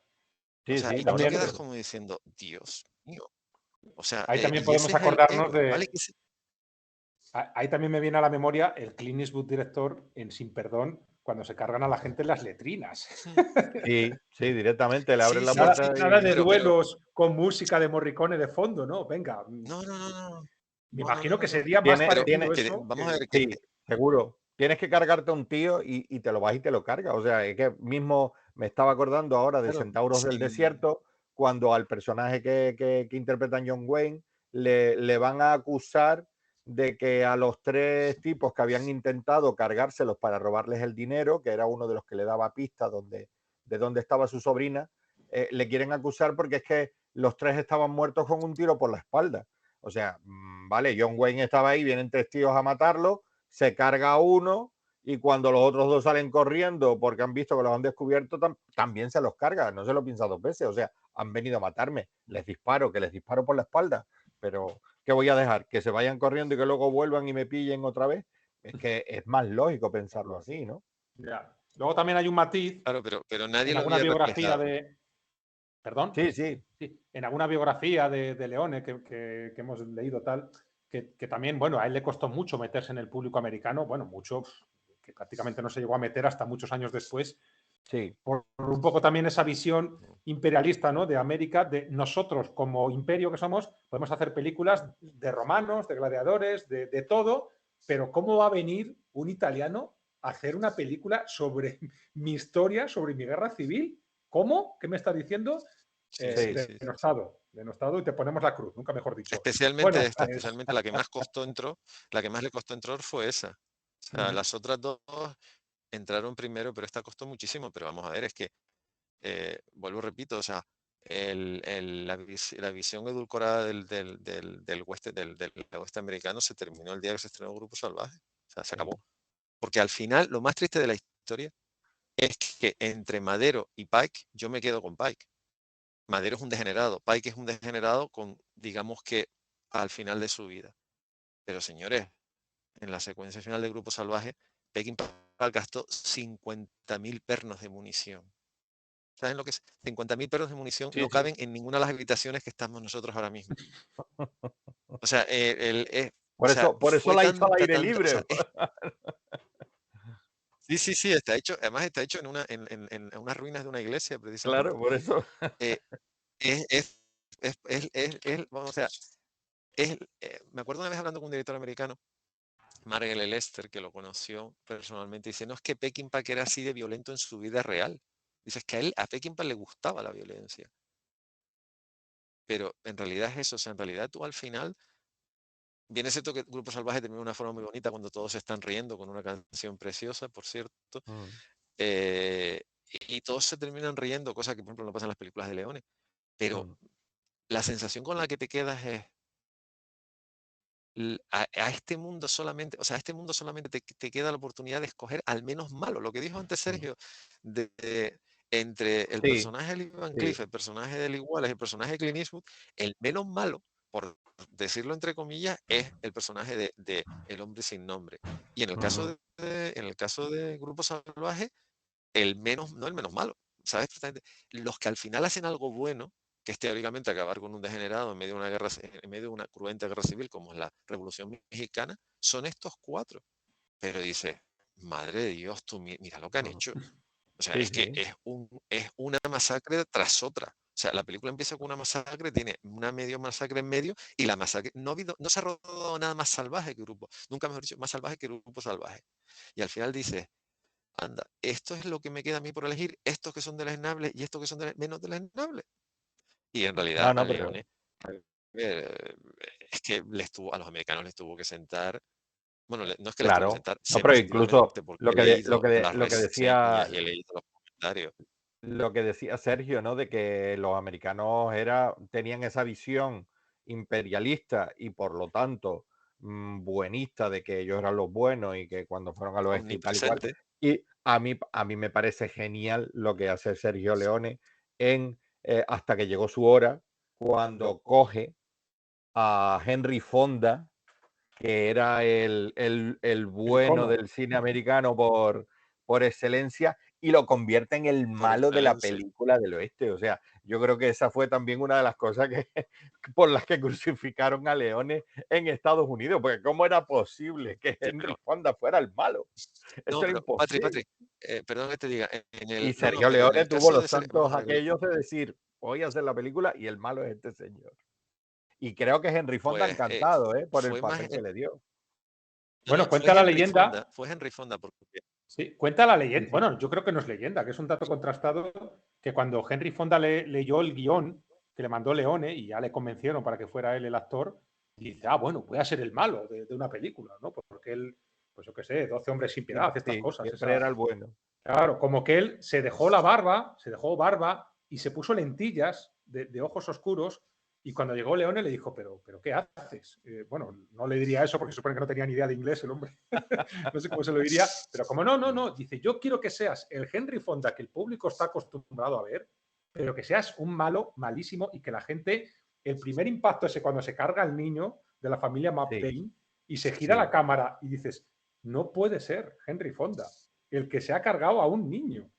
Sí,
sea,
sí,
y
no,
tú te
no,
También,
quedas
pero
como diciendo, Dios mío. O sea,
ahí también
y ese
podemos
es el
acordarnos
héroe, ¿vale?
de. Ahí también me viene a la memoria el Clint Eastwood director en Sin Perdón, cuando se cargan a la gente en las letrinas.
sí, sí, directamente le abren
Sí,
la
sí,
Nada,
sí,
puerta
nada
y
de
pero
duelos con música de Morricone de fondo, ¿no? Venga,
no, no, no, no,
me
no, no,
imagino
no,
que
no, no.
sería más
tiene,
Pero
parecido
tiene,
que
eso
vamos a
que.
ver que
sí, seguro. Tienes que cargarte a un tío y te lo vas y te lo cargas. O sea, es que mismo me estaba acordando ahora de
claro,
Centauros del
sin,
Desierto, cuando al personaje que interpreta John Wayne le van a acusar de que a los 3 tipos que habían intentado cargárselos para robarles el dinero, que era uno de los que le daba pistas de dónde estaba su sobrina, le quieren acusar porque es que los 3 estaban muertos con un tiro por la espalda. O sea, vale, John Wayne estaba ahí, vienen 3 tíos a matarlo, se carga a uno y cuando los otros 2 salen corriendo porque han visto que los han descubierto, también se los carga, no se lo piensa 2 veces. O sea, han venido a matarme, les disparo por la espalda, pero ¿qué voy a dejar? ¿Que se vayan corriendo y que luego vuelvan y me pillen otra vez? Es que es más lógico pensarlo así, ¿no?
Ya. Luego también hay un matiz
claro, pero nadie
en
lo
alguna
había
biografía
reflejado.
de. ¿Perdón?
Sí, sí,
Sí, en alguna biografía de Leone que hemos leído tal, que también, bueno, a él le costó mucho meterse en el público americano, bueno, mucho, que prácticamente no se llegó a meter hasta muchos años después,
sí.
por un poco también esa visión imperialista, ¿no? De América, de nosotros como imperio que somos, podemos hacer películas de romanos, de gladiadores, de todo, pero ¿cómo va a venir un italiano a hacer una película sobre mi historia, sobre mi guerra civil? ¿Cómo? ¿Qué me está diciendo?
Sí, sí, sí, sí, sí.
Denostado y te ponemos la cruz, nunca mejor dicho.
Especialmente
Bueno,
esta,
pues
especialmente la que más costó entró, la que más le costó entrar fue esa. O sea, las otras dos entraron primero, pero esta costó muchísimo. Pero vamos a ver, es que, vuelvo, repito, o sea, la visión edulcorada del oeste americano se terminó el día que se estrenó Grupo Salvaje. O sea, se acabó. Porque al final, lo más triste de la historia es que entre Madero y Pike, yo me quedo con Pike. Madero es un degenerado, Pike es un degenerado con, digamos que, al final de su vida. Pero señores, en la secuencia final del Grupo Salvaje, Peckinpah gastó 50.000 pernos de munición. ¿Saben lo que es? 50.000 pernos de munición
Sí,
no
sí.
caben en ninguna de las habitaciones que estamos nosotros ahora mismo. O sea, o
Por
sea,
eso, por eso
fue
la hizo al aire
o
libre.
sea, sí, sí, sí, está hecho, además está hecho en unas ruinas de una iglesia,
Claro,
precisamente.
por eso.
Eh, es, vamos, o sea, me acuerdo una vez hablando con un director americano, Mark L. Lester, que lo conoció personalmente, dice, no es que Peckinpah era así de violento en su vida real. Dice, es que a Peckinpah le gustaba la violencia. Pero en realidad es eso, o sea, en realidad tú al final, viene cierto que Grupo Salvaje termina de una forma muy bonita cuando todos se están riendo con una canción preciosa, por cierto, eh, y todos se terminan riendo, cosa que por ejemplo no pasa en las películas de Leone, pero la sensación con la que te quedas es, a este mundo solamente, o sea, a este mundo solamente te queda la oportunidad de escoger al menos malo. Lo que dijo antes Sergio, entre el
Sí,
personaje de Lee Van
sí.
Cleef, el personaje de Lee Wallace, el personaje de Clint Eastwood, el menos malo, por decirlo entre comillas, es el personaje de El Hombre Sin Nombre. Y en el caso en el caso de Grupo Salvaje, no el menos malo, ¿sabes? Los que al final hacen algo bueno, que es teóricamente acabar con un degenerado en medio de una guerra, en medio de una cruenta guerra civil como es la Revolución Mexicana, son estos 4. Pero dice, madre de Dios, tú mira lo que han hecho. O sea,
Sí,
es que
sí.
es una masacre tras otra. sea, la película empieza con una masacre, tiene una medio masacre en medio, y la masacre, no se ha rodado nada más salvaje que Grupo, nunca mejor dicho, más salvaje que Grupo Salvaje. Y al final dice, anda, esto es lo que me queda a mí por elegir, estos que son deleznables y estos que son menos deleznables. Y en realidad
No,
a
pero
Leone, es que a los americanos les tuvo que sentar, bueno, no es que les tuvo que
claro.
sentar,
No,
sé
pero
positivamente
incluso
porque
lo
he
que,
leído las
lo que decía
reseñas y he leído los comentarios.
lo que decía Sergio, ¿no? De que los americanos tenían esa visión imperialista y por lo tanto buenista de que ellos eran los buenos y que cuando fueron al oeste y tal y cual.
Omnipresente.
Y a mí me parece genial lo que hace Sergio Leone en Hasta que llegó su hora, cuando coge a Henry Fonda, que era el
El
bueno
icono.
del cine americano por excelencia, y lo convierte en el
Por
malo de la
excelencia.
película del oeste. O sea, yo creo que esa fue también una de las cosas que por las que crucificaron a Leone en Estados Unidos, porque cómo era posible que
Sí,
Henry
pero
Fonda fuera el malo.
no,
Eso era
pero
imposible.
Patri, perdón que te diga,
Y
no,
Sergio
pero en
Leone
el
tuvo
caso
los
de ser, vamos
santos
a ver,
aquellos de decir, voy a hacer la película y el malo es este señor. Y creo que Henry Fonda
pues
encantado por el
fue más,
papel que le dio.
no,
Bueno,
no,
cuenta la leyenda.
Fue Henry Fonda, porque
Sí, cuenta la
Sí,
leyenda.
sí.
Bueno, yo creo que no es leyenda, que es un dato contrastado, que cuando Henry Fonda leyó el guión que le mandó Leone y ya le convencieron para que fuera él el actor, dice, bueno, voy a ser el malo de una película, ¿no? Porque él, pues yo qué sé, 12 hombres sin piedad, estas
Sí,
cosas.
siempre era el bueno.
Claro, como que él se dejó la barba, se dejó barba y se puso lentillas de ojos oscuros. Y cuando llegó Leone le dijo, pero ¿qué haces? Bueno, no le diría eso porque supone que no tenía ni idea de inglés el hombre. No sé cómo se lo diría, pero como no, dice, yo quiero que seas el Henry Fonda que el público está acostumbrado a ver, pero que seas un malo malísimo y que la gente, el primer impacto ese cuando se carga al niño de la familia McBain y se gira la cámara y dices, no puede ser Henry Fonda el que se ha cargado a un niño.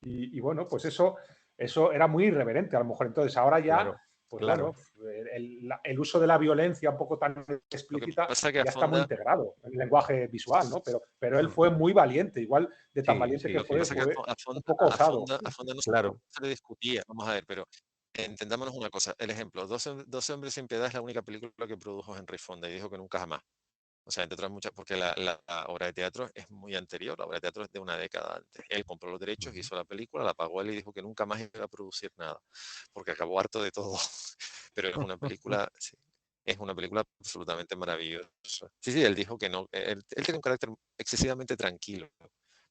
Y bueno, pues eso era muy irreverente a lo mejor. Entonces ahora ya,
Claro,
pues
claro.
bueno, el uso de la violencia un poco tan
lo que
explícita
pasa es que a
ya está muy
Fonda,
integrado en el lenguaje visual, ¿no? Pero él fue muy valiente, igual de tan
Sí,
valiente
sí,
que
lo que
sí,
pasa es
sí.
que
fue un poco osado.
A Fonda no
Claro.
se le discutía, vamos a ver, pero entendámonos una cosa, el ejemplo, 12 hombres sin piedad es la única película que produjo Henry Fonda y dijo que nunca jamás. O sea, entre otras muchas, porque la obra de teatro es muy anterior, la obra de teatro es de una década antes. Él compró los derechos, hizo la película, la pagó él y dijo que nunca más iba a producir nada, porque acabó harto de todo. Pero es una película, sí, es una película absolutamente maravillosa. Sí, sí, él dijo que no, él tiene un carácter excesivamente tranquilo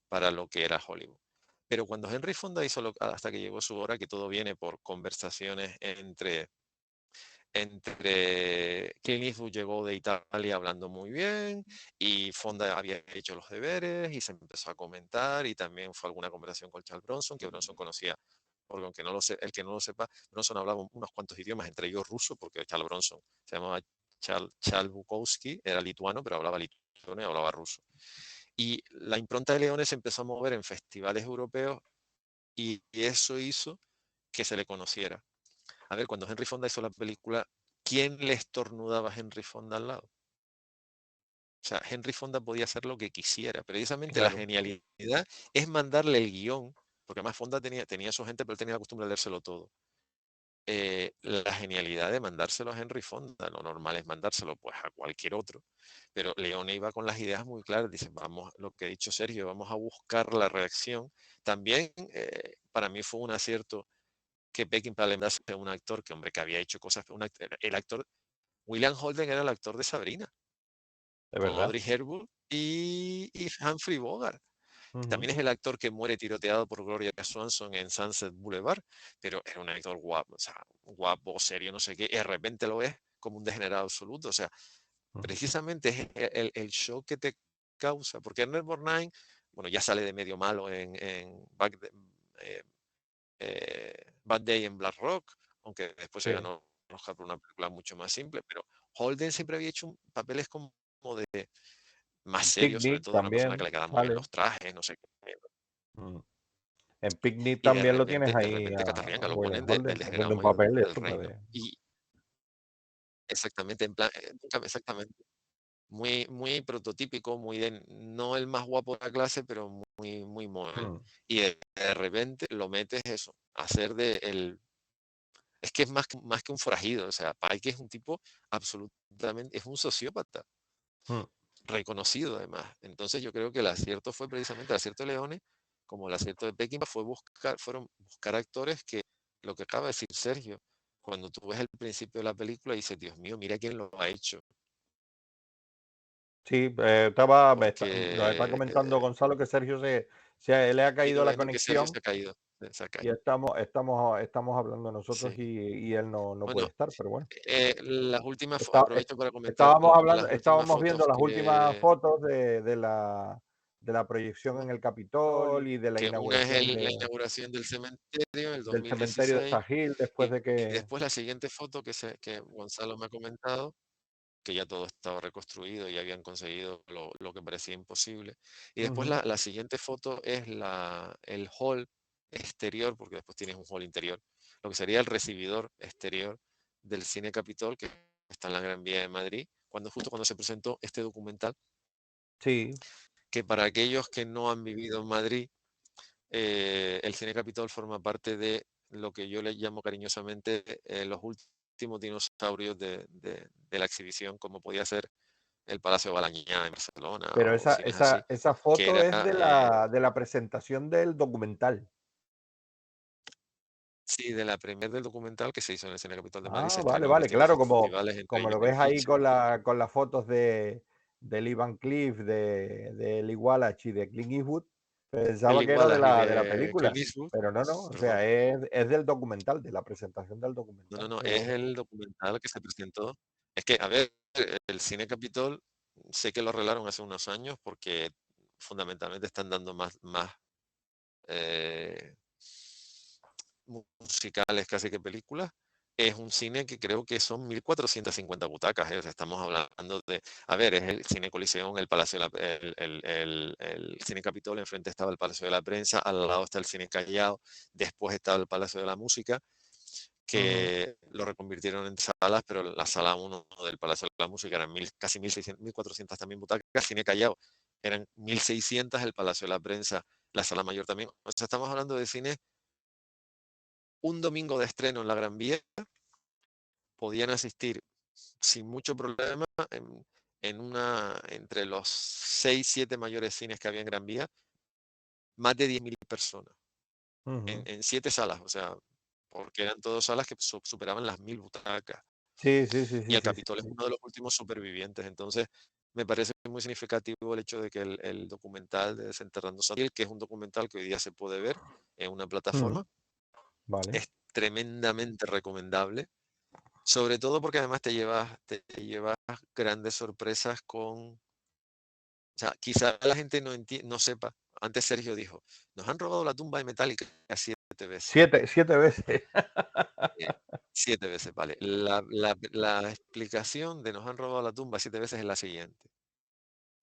para lo que era Hollywood. Pero cuando Henry Fonda hizo hasta que llegó su hora, que todo viene por conversaciones entre Clint Eastwood llegó de Italia hablando muy bien y Fonda había hecho los deberes y se empezó a comentar y también fue alguna conversación con Charles Bronson, que Bronson conocía, porque aunque no lo el que no lo sepa, Bronson hablaba unos cuantos idiomas, entre ellos ruso, porque Charles Bronson se llamaba Charles Bukowski, era lituano, pero hablaba lituano y hablaba ruso. Y la impronta de Leone se empezó a mover en festivales europeos y eso hizo que se le conociera. A ver, cuando Henry Fonda hizo la película, ¿quién le estornudaba a Henry Fonda al lado? O sea, Henry Fonda podía hacer lo que quisiera. Precisamente la
Claro.
genialidad es mandarle el guión, porque además Fonda tenía su gente, pero él tenía la costumbre de leérselo todo. La genialidad de mandárselo a Henry Fonda, lo normal es mandárselo pues a cualquier otro, pero Leone iba con las ideas muy claras, dice, vamos, lo que ha dicho Sergio, vamos a buscar la reacción. También para mí fue un acierto que Peckinpah le mandase a un actor que, hombre, que había hecho cosas, el actor, William Holden era el actor de Sabrina,
De
con
verdad.
Audrey Hepburn y Humphrey Bogart.
Ujú.
También es el actor que muere tiroteado por Gloria Swanson en Sunset Boulevard, pero era un actor guapo, o sea, guapo, serio, no sé qué, y de repente lo ves como un degenerado absoluto. O sea,
Ujú.
precisamente es el shock que te causa, porque Ernest Borgnine, bueno, ya sale de medio malo en Bad Day en Black Rock, aunque después se
Sí.
ganó un Oscar por una película mucho más simple, pero Holden siempre había hecho papeles como de más serios, sobre
Picnic
todo una persona que
también
le quedaba muy bien
sale.
los trajes, no sé qué.
Mm. En Picnic
Y de
también lo tienes
repente,
ahí a
Catarrianga lo
William
ponen del
Holden
degenerado
haciendo un
mayor
papel de
del
eso,
reino. Y exactamente, en plan, exactamente. Muy, muy prototípico, no el más guapo de la clase, pero muy, muy modelo.
Mm.
Y de repente lo metes eso, a hacer de es que es más que un forajido. O sea, Pike es un tipo absolutamente, es un sociópata
Mm.
reconocido además. Entonces yo creo que el acierto fue precisamente el acierto de Leone, como el acierto de Peckinpah fueron buscar actores que, lo que acaba de decir Sergio, cuando tú ves el principio de la película y dices, Dios mío, mira quién lo ha hecho.
Sí, nos está
Porque
comentando Gonzalo que Sergio le ha
vino
caído la
viendo que Sergio
conexión
se ha
y
caído.
estamos hablando nosotros
Sí.
y él no
Bueno,
puede estar, pero bueno.
las últimas,
Está- es-
aprovecho para comentar las últimas
estábamos viendo
fotos
las últimas
que,
fotos de la proyección en el Capitol y de la
que una es
inauguración
la inauguración del cementerio en el
del cementerio de
2016,
Sahil después
y,
de
y
que...
después la siguiente foto que Gonzalo me ha comentado, que ya todo estaba reconstruido y habían conseguido lo que parecía imposible. Y después
Ujú.
la siguiente foto es el hall exterior, porque después tienes un hall interior, lo que sería el recibidor exterior del Cine Capitol, que está en la Gran Vía de Madrid, justo cuando se presentó este documental,
Sí,
que para aquellos que no han vivido en Madrid, el Cine Capitol forma parte de lo que yo le llamo cariñosamente los últimos dinosaurios de la exhibición, como podía ser el Palacio de Balañá en Barcelona
pero
o cines así,
esa
que
foto
era,
es de la presentación del documental.
sí, de la premier del documental que se hizo en el Cine Capitol de Madrid, se
Ah, vale,
estrenó en
vale,
distintos
claro,
festivales, entre
como lo
ellos el
ves ahí
Fitch.
con las fotos del Ivan Cliff, de Lee Wallach y de Clint Eastwood,
El
pensaba que era
Igualas y
de la
de Clint
película,
Eastwood,
pero no, o sea,
perdón.
es del documental, de la presentación del documental.
No,
Qué
es
bueno.
el documental que se presentó. Es que, a ver, el Cine Capitol, sé que lo arreglaron hace unos años porque fundamentalmente están dando más eh, musicales casi que películas. Es un cine que creo que son 1450 butacas. O sea, estamos hablando de, a ver, es el Cine Coliseum, el Palacio de el Cine Capitol, enfrente estaba el Palacio de la Prensa, al lado está el Cine Callao, después estaba el Palacio de la Música,
Ujú.
que lo reconvirtieron en salas, pero la sala 1 del Palacio de la Música eran casi 1600, 1400 también butacas, Cine Callao eran 1600, el Palacio de la Prensa, la sala mayor también. O sea, estamos hablando de cine, un domingo de estreno en la Gran Vía, podían asistir sin mucho problema entre los 6, 7 mayores cines que había en Gran Vía, más de 10.000 personas
Ujú.
en 7 salas, o sea, porque eran todas salas que superaban las 1000 butacas.
Sí, sí, sí,
Y
sí,
el
sí, sí,
Capitol es
sí.
uno de los últimos supervivientes. Entonces, me parece muy significativo el hecho de que el documental de Desenterrando Satil, que es un documental que hoy día se puede ver en una
Ujú.
plataforma,
Vale.
es tremendamente recomendable. Sobre todo porque además te llevas grandes sorpresas con... O sea, quizá la gente no sepa. Antes Sergio dijo, nos han robado la tumba de Metallica 7 veces.
7 veces.
Eh, 7 veces, vale. La explicación de nos han robado la tumba 7 veces es la siguiente.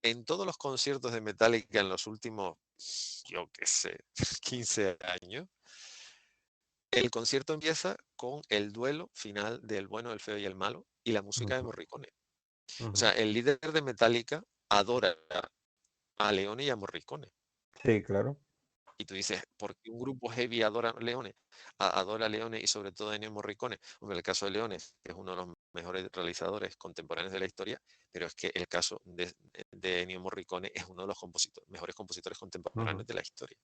En todos los conciertos de Metallica en los últimos, yo qué sé, 15 años, el concierto empieza con el duelo final del bueno, el feo y el malo y la música de
Ujú,
Morricone. O sea,
ujú.
el líder de Metallica adora a Leone y a Morricone.
Sí, claro.
Y tú dices, ¿por qué un grupo heavy adora a Leone? Adora a Leone y sobre todo a Ennio Morricone. Hombre, el caso de Leone, que es uno de los mejores realizadores contemporáneos de la historia, pero es que el caso de Ennio Morricone es uno de los mejores compositores
Ujú.
contemporáneos de la historia.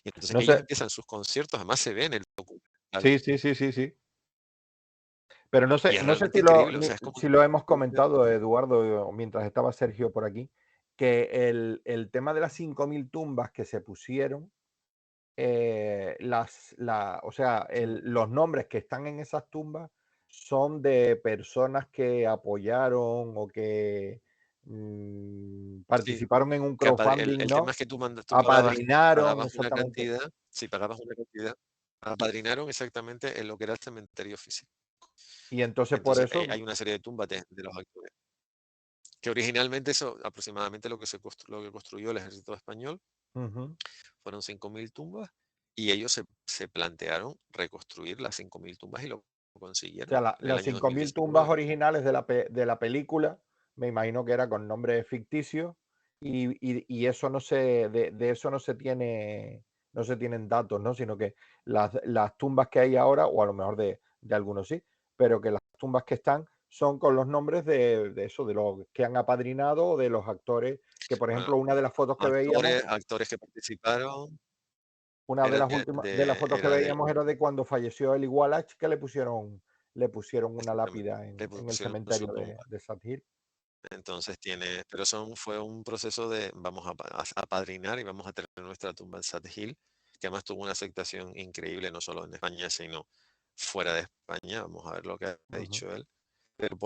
Y entonces
No
ellos
sé.
empiezan sus conciertos, además se ve en el documental,
Sí, sí, sí, sí, sí. Pero
y es
no sé
realmente increíble. O sea, es como
si lo hemos comentado, Eduardo, mientras estaba Sergio por aquí, que el tema de las 5.000 tumbas que se pusieron, o sea, los nombres que están en esas tumbas son de personas que apoyaron o que
sí,
participaron en un
que el,
crowdfunding,
el tema
¿no?
es que tú
Apadrinaron,
pagabas una
exactamente.
cantidad, si pagabas una cantidad, apadrinaron exactamente en lo que era el cementerio físico.
Y entonces por
Entonces,
eso,
hay una serie de tumbas de los actores, que originalmente eso, aproximadamente lo que construyó el ejército español,
ujú.
fueron 5.000 tumbas, y ellos se plantearon reconstruir las 5.000 tumbas y lo
O
consiguieron
sea,
en el
las
año
5.000 tumbas
2019.
originales de la película, me imagino que era con nombres ficticios y eso de eso no se tienen datos, ¿no? Sino que las tumbas que hay ahora, o a lo mejor de algunos sí, pero que las tumbas que están son con los nombres de eso, de los que han apadrinado o de los actores, que por
Bueno,
ejemplo una de las fotos que veíamos,
actores que participaron
una de
eran
las últimas de las fotos que
era de
veíamos era de cuando falleció Eli Wallach, que le pusieron una
exactamente,
lápida
le
en el
pusieron su
cementerio
tumba.
de Sad Hill.
Entonces pero fue un proceso de vamos a apadrinar y vamos a tener nuestra tumba en Sad Hill, que además tuvo una aceptación increíble, no solo en España, sino fuera de España. Vamos a ver lo que ha
Ujú.
dicho él. Pero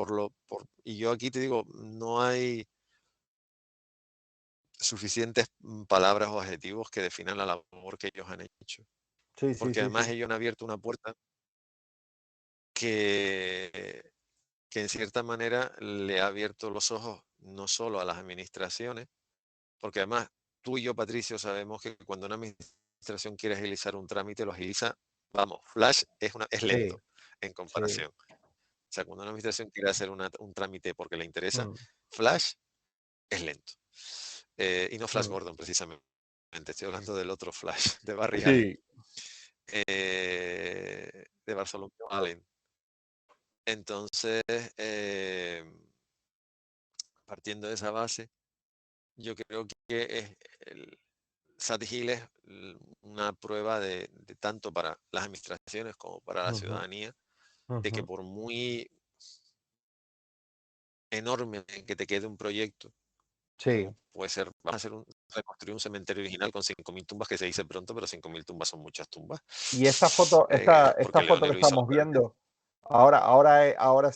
y yo aquí te digo, no hay suficientes palabras o adjetivos que definan la labor que ellos han hecho.
Sí, sí,
Porque
sí,
además
sí.
ellos han abierto una puerta que, que en cierta manera le ha abierto los ojos no solo a las administraciones, porque además tú y yo, Patricio, sabemos que cuando una administración quiere agilizar un trámite, lo agiliza, vamos, Flash es
Sí,
lento en
sí.
comparación. O sea, cuando una administración quiere hacer un trámite porque le interesa,
Mm,
Flash es lento. Y no Flash
mm.
Gordon, precisamente. Estoy hablando del otro Flash, de Barry Allen,
Sí,
de Bartholomew Allen. Entonces, partiendo de esa base, yo creo que Sad Hill es una prueba de tanto para las administraciones como para la
ujú,
ciudadanía, de que
ujú.
por muy enorme que te quede un proyecto,
Sí.
como puede ser, vamos a reconstruir un cementerio original con 5.000 tumbas, que se dice pronto, pero 5.000 tumbas son muchas tumbas.
Y esta foto, esta
Porque
foto que
Leonero hizo la
estamos viendo, ahora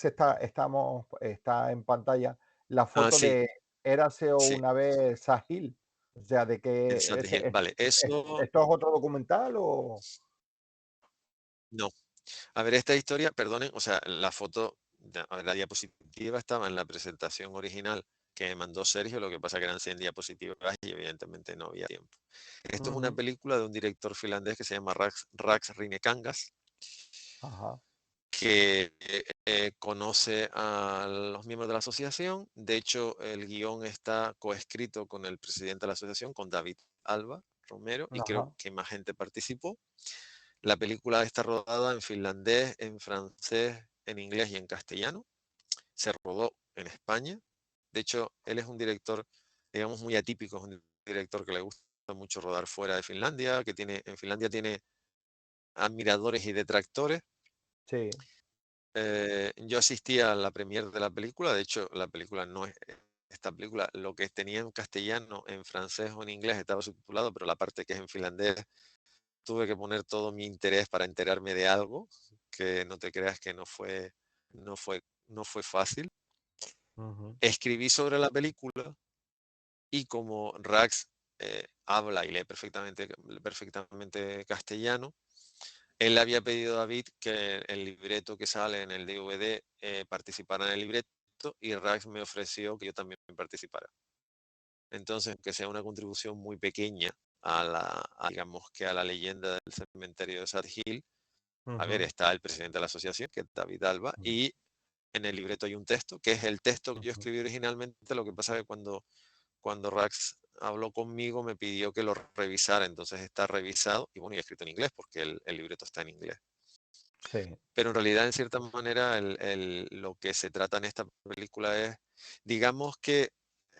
está en pantalla la
Ah,
foto
sí,
de Érase
sí,
una vez Sahil. O sea, de
en
que
Sad Hill. Vale, eso
¿esto es otro documental o?
no. A ver, esta historia, perdonen, o sea, a ver, la diapositiva estaba en la presentación original que me mandó Sergio, lo que pasa que eran 100 diapositivas y evidentemente no había tiempo. Esto es una
Ujú.
película de un director finlandés que se llama Rax Rinekangas,
Ajá,
que conoce a los miembros de la asociación. De hecho, el guión está coescrito con el presidente de la asociación, con David Alba Romero, y creo
ajá.
que más gente participó. La película está rodada en finlandés, en francés, en inglés y en castellano. Se rodó en España. De hecho, él es un director, digamos, muy atípico, es un director que le gusta mucho rodar fuera de Finlandia, en Finlandia tiene admiradores y detractores.
Sí.
Yo asistí a la premiere de la película, de hecho, la película no es esta película, lo que tenía en castellano, en francés o en inglés estaba subtitulado, pero la parte que es en finlandés tuve que poner todo mi interés para enterarme de algo, que no te creas que no fue, no fue fácil.
Ujú.
Escribí sobre la película y como Rax habla y lee perfectamente castellano, él le había pedido a David que el libreto que sale en el DVD participara en el libreto y Rax me ofreció que yo también participara. Entonces, que sea una contribución muy pequeña digamos que a la leyenda del cementerio de Sad Hill. A ver,
Ujú.
está el presidente de la asociación, que es David Alba, y en el libreto hay un texto, que es el texto que yo
Ujú.
escribí originalmente. Lo que pasa es que cuando Rax habló conmigo me pidió que lo revisara, entonces está revisado y bueno, y escrito en inglés, porque el libreto está en inglés.
Sí.
Pero en realidad, en cierta manera, lo que se trata en esta película es, digamos que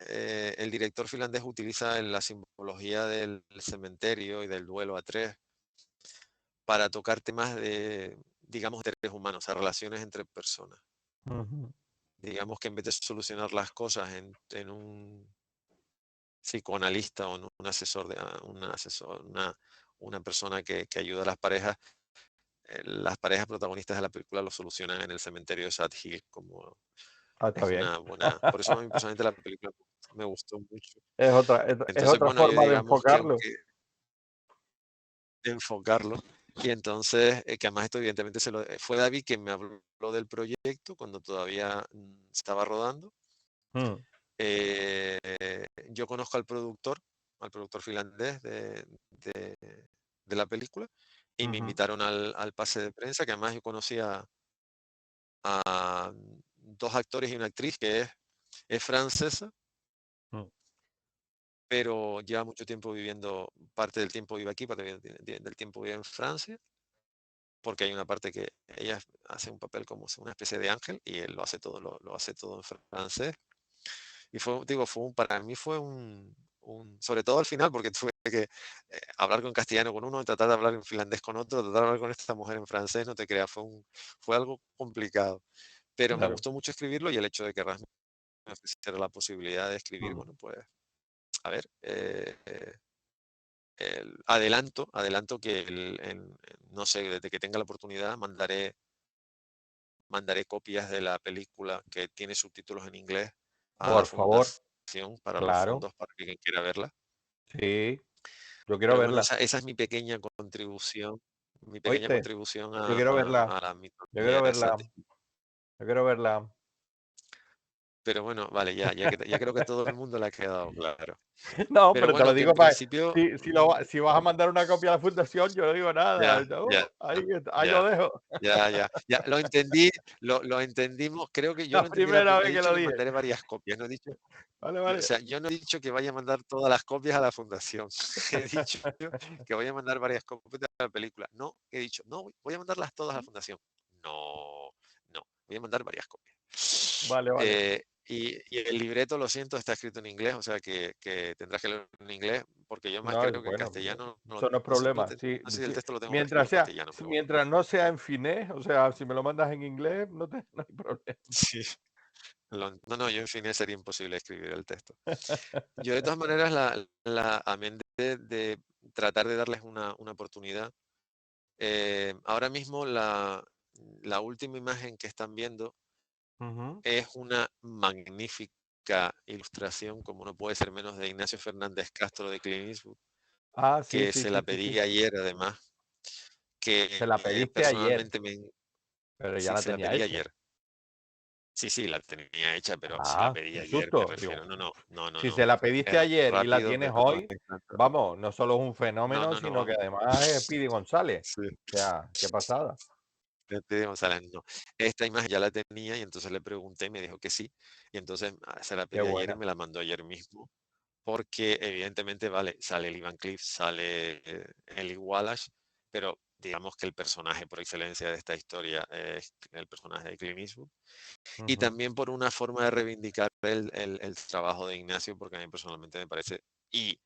el director finlandés utiliza la simbología del cementerio y del duelo a tres para tocar temas digamos, de seres humanos, o sea, relaciones entre personas.
Ujú.
Digamos que en vez de solucionar las cosas en un psicoanalista o en un asesor, una persona que ayuda a las parejas protagonistas de la película lo solucionan en el cementerio de Sad Hill, como
Ah,
es
está bien.
una buena, por eso a mí personalmente la película me gustó mucho.
Es
Entonces,
otra
bueno, yo
forma de
digamos que
enfocarlo.
aunque enfocarlo, y entonces, que además esto evidentemente fue David quien me habló del proyecto cuando todavía estaba rodando.
Mm,
Eh, yo conozco al productor finlandés de la película, y me
ujú.
invitaron al pase de prensa, que además yo conocía a dos actores y una actriz que es francesa,
Mm.
pero lleva mucho tiempo viviendo, parte del tiempo vive aquí, parte del tiempo vive en Francia. porque hay una parte que ella hace un papel como una especie de ángel y él lo hace todo, lo hace todo en francés. Y para mí fue sobre todo al final, porque tuve que hablar con castellano con uno, tratar de hablar en finlandés con otro, tratar de hablar con esta mujer en francés, no te creas, fue algo complicado. Pero me
Claro.
gustó mucho escribirlo y el hecho de que Rasmus me ofreciera la posibilidad de escribir, bueno, pues, a ver, adelanto que no sé, desde que tenga la oportunidad mandaré copias de la película que tiene subtítulos en inglés a la
Por favor,
fundación para los
claro.
fondos para que quien quiera verla.
Sí, yo quiero
Pero bueno,
verla.
esa es mi pequeña
¿Oíste?
contribución
Yo quiero verla.
a la
Yo
mitología
quiero
de
verla.
Sati.
Yo quiero verla.
Pero bueno, vale, ya creo que todo el mundo le ha quedado claro.
No,
Pero
pero te lo
bueno, que
digo
en
para
principio,
si vas a mandar una copia a la fundación, yo no digo nada.
ya,
No,
ya,
ahí lo
ya.
dejo.
Ya, lo entendí, lo entendimos. Creo que yo
La
lo entendí la
primera
primera.
vez
He
que
dicho
lo
que
dije.
mandaré varias copias. No he dicho,
Vale,
o
vale.
sea, yo no he dicho que vaya a mandar todas las copias a la fundación. He dicho que voy a mandar varias copias de la película. No, he dicho, no, voy a mandarlas todas a la fundación. No, no, voy a mandar varias copias.
Vale, vale.
Y el libreto, lo siento, está escrito en inglés, o sea que tendrás que leerlo en inglés, porque yo más
No,
creo que en
bueno,
castellano,
eso no es
no sé,
problema. Sí,
no sé si el
sí.
texto lo tengo corregido
Mientras
en
sea,
castellano, pero bueno.
mientras no sea en finés, o sea, si me lo mandas en inglés, no hay problema.
Sí. No, yo en fin sería imposible escribir el texto. Yo de todas maneras, amén de tratar de darles una oportunidad, ahora mismo la última imagen que están viendo
Ujú.
es una magnífica ilustración, como no puede ser menos, de Ignacio Fernández Castro de Clint Eastwood,
Ah, sí,
que
sí,
se
sí,
la
sí,
pedí
sí.
ayer además,
Se
que
la pediste ayer,
personalmente
pero ya
sí,
la
se la
tenía
pedí
hecha.
ayer. Sí, sí, la tenía hecha, pero se la
Ah,
pedí
qué
ayer, me
susto. Digo,
refiero. No,
si
no.
se la pediste
Es
ayer y la
rápido,
tienes
pero no es
hoy,
instantáneo.
vamos, no solo es un
No,
fenómeno,
no, no,
sino que
vamos.
además es Speedy González.
Sí,
O sea, qué pasada.
Speedy González, no. Esta imagen ya la tenía y entonces le pregunté y me dijo que sí. Y entonces se la
Qué
pedí ayer y
buena.
me la mandó ayer mismo. Porque evidentemente, vale, sale el Ivan Cliff, sale Eli Wallace, pero digamos que el personaje por excelencia de esta historia es el personaje de Clint Eastwood. Y
Ujú,
también por una forma de reivindicar el trabajo de Ignacio, porque a mí personalmente me parece, y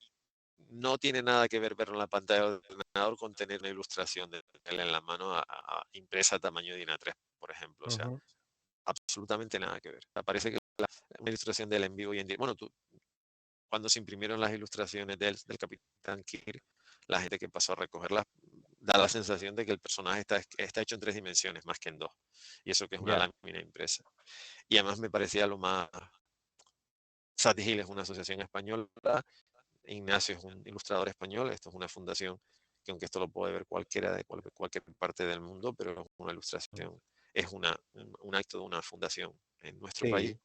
no tiene nada que ver verlo en la pantalla del ordenador con tener una ilustración de él en la mano impresa a tamaño DIN A3, por ejemplo. O sea,
ujú,
absolutamente nada que ver. O sea, parece que una ilustración de él en vivo hoy en día. Bueno, cuando se imprimieron las ilustraciones del Capitán Kirk, la gente que pasó a recogerlas da la sensación de que el personaje está hecho en 3 dimensiones más que en 2. Y eso que es una
ya,
lámina impresa. Y además me parecía lo más. Sati Hill es una asociación española, Ignacio es un ilustrador español, esto es una fundación que aunque esto lo puede ver cualquiera de cualquier parte del mundo, pero es una ilustración, es un acto de una fundación en nuestro país.
sí.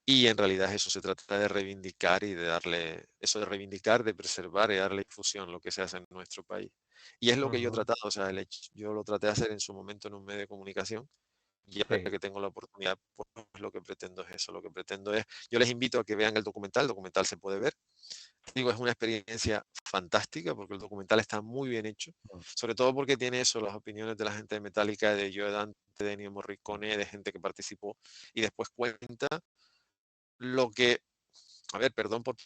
Y en realidad eso se trata de reivindicar y de darle, eso de reivindicar, de preservar y darle difusión a lo que se hace en nuestro país. Y es lo que yo he
Ujú,
tratado, o sea, yo lo traté de hacer en su momento en un medio de comunicación y ahora
sí,
que tengo la oportunidad, pues lo que pretendo es eso, lo que pretendo es, yo les invito a que vean el documental se puede ver. Digo, es una experiencia fantástica porque el documental está muy bien hecho,
mm,
sobre todo porque tiene eso, las opiniones de la gente de Metallica, de Joe Dante, de Ennio Morricone, de gente que participó y después cuenta lo que, a ver, perdón por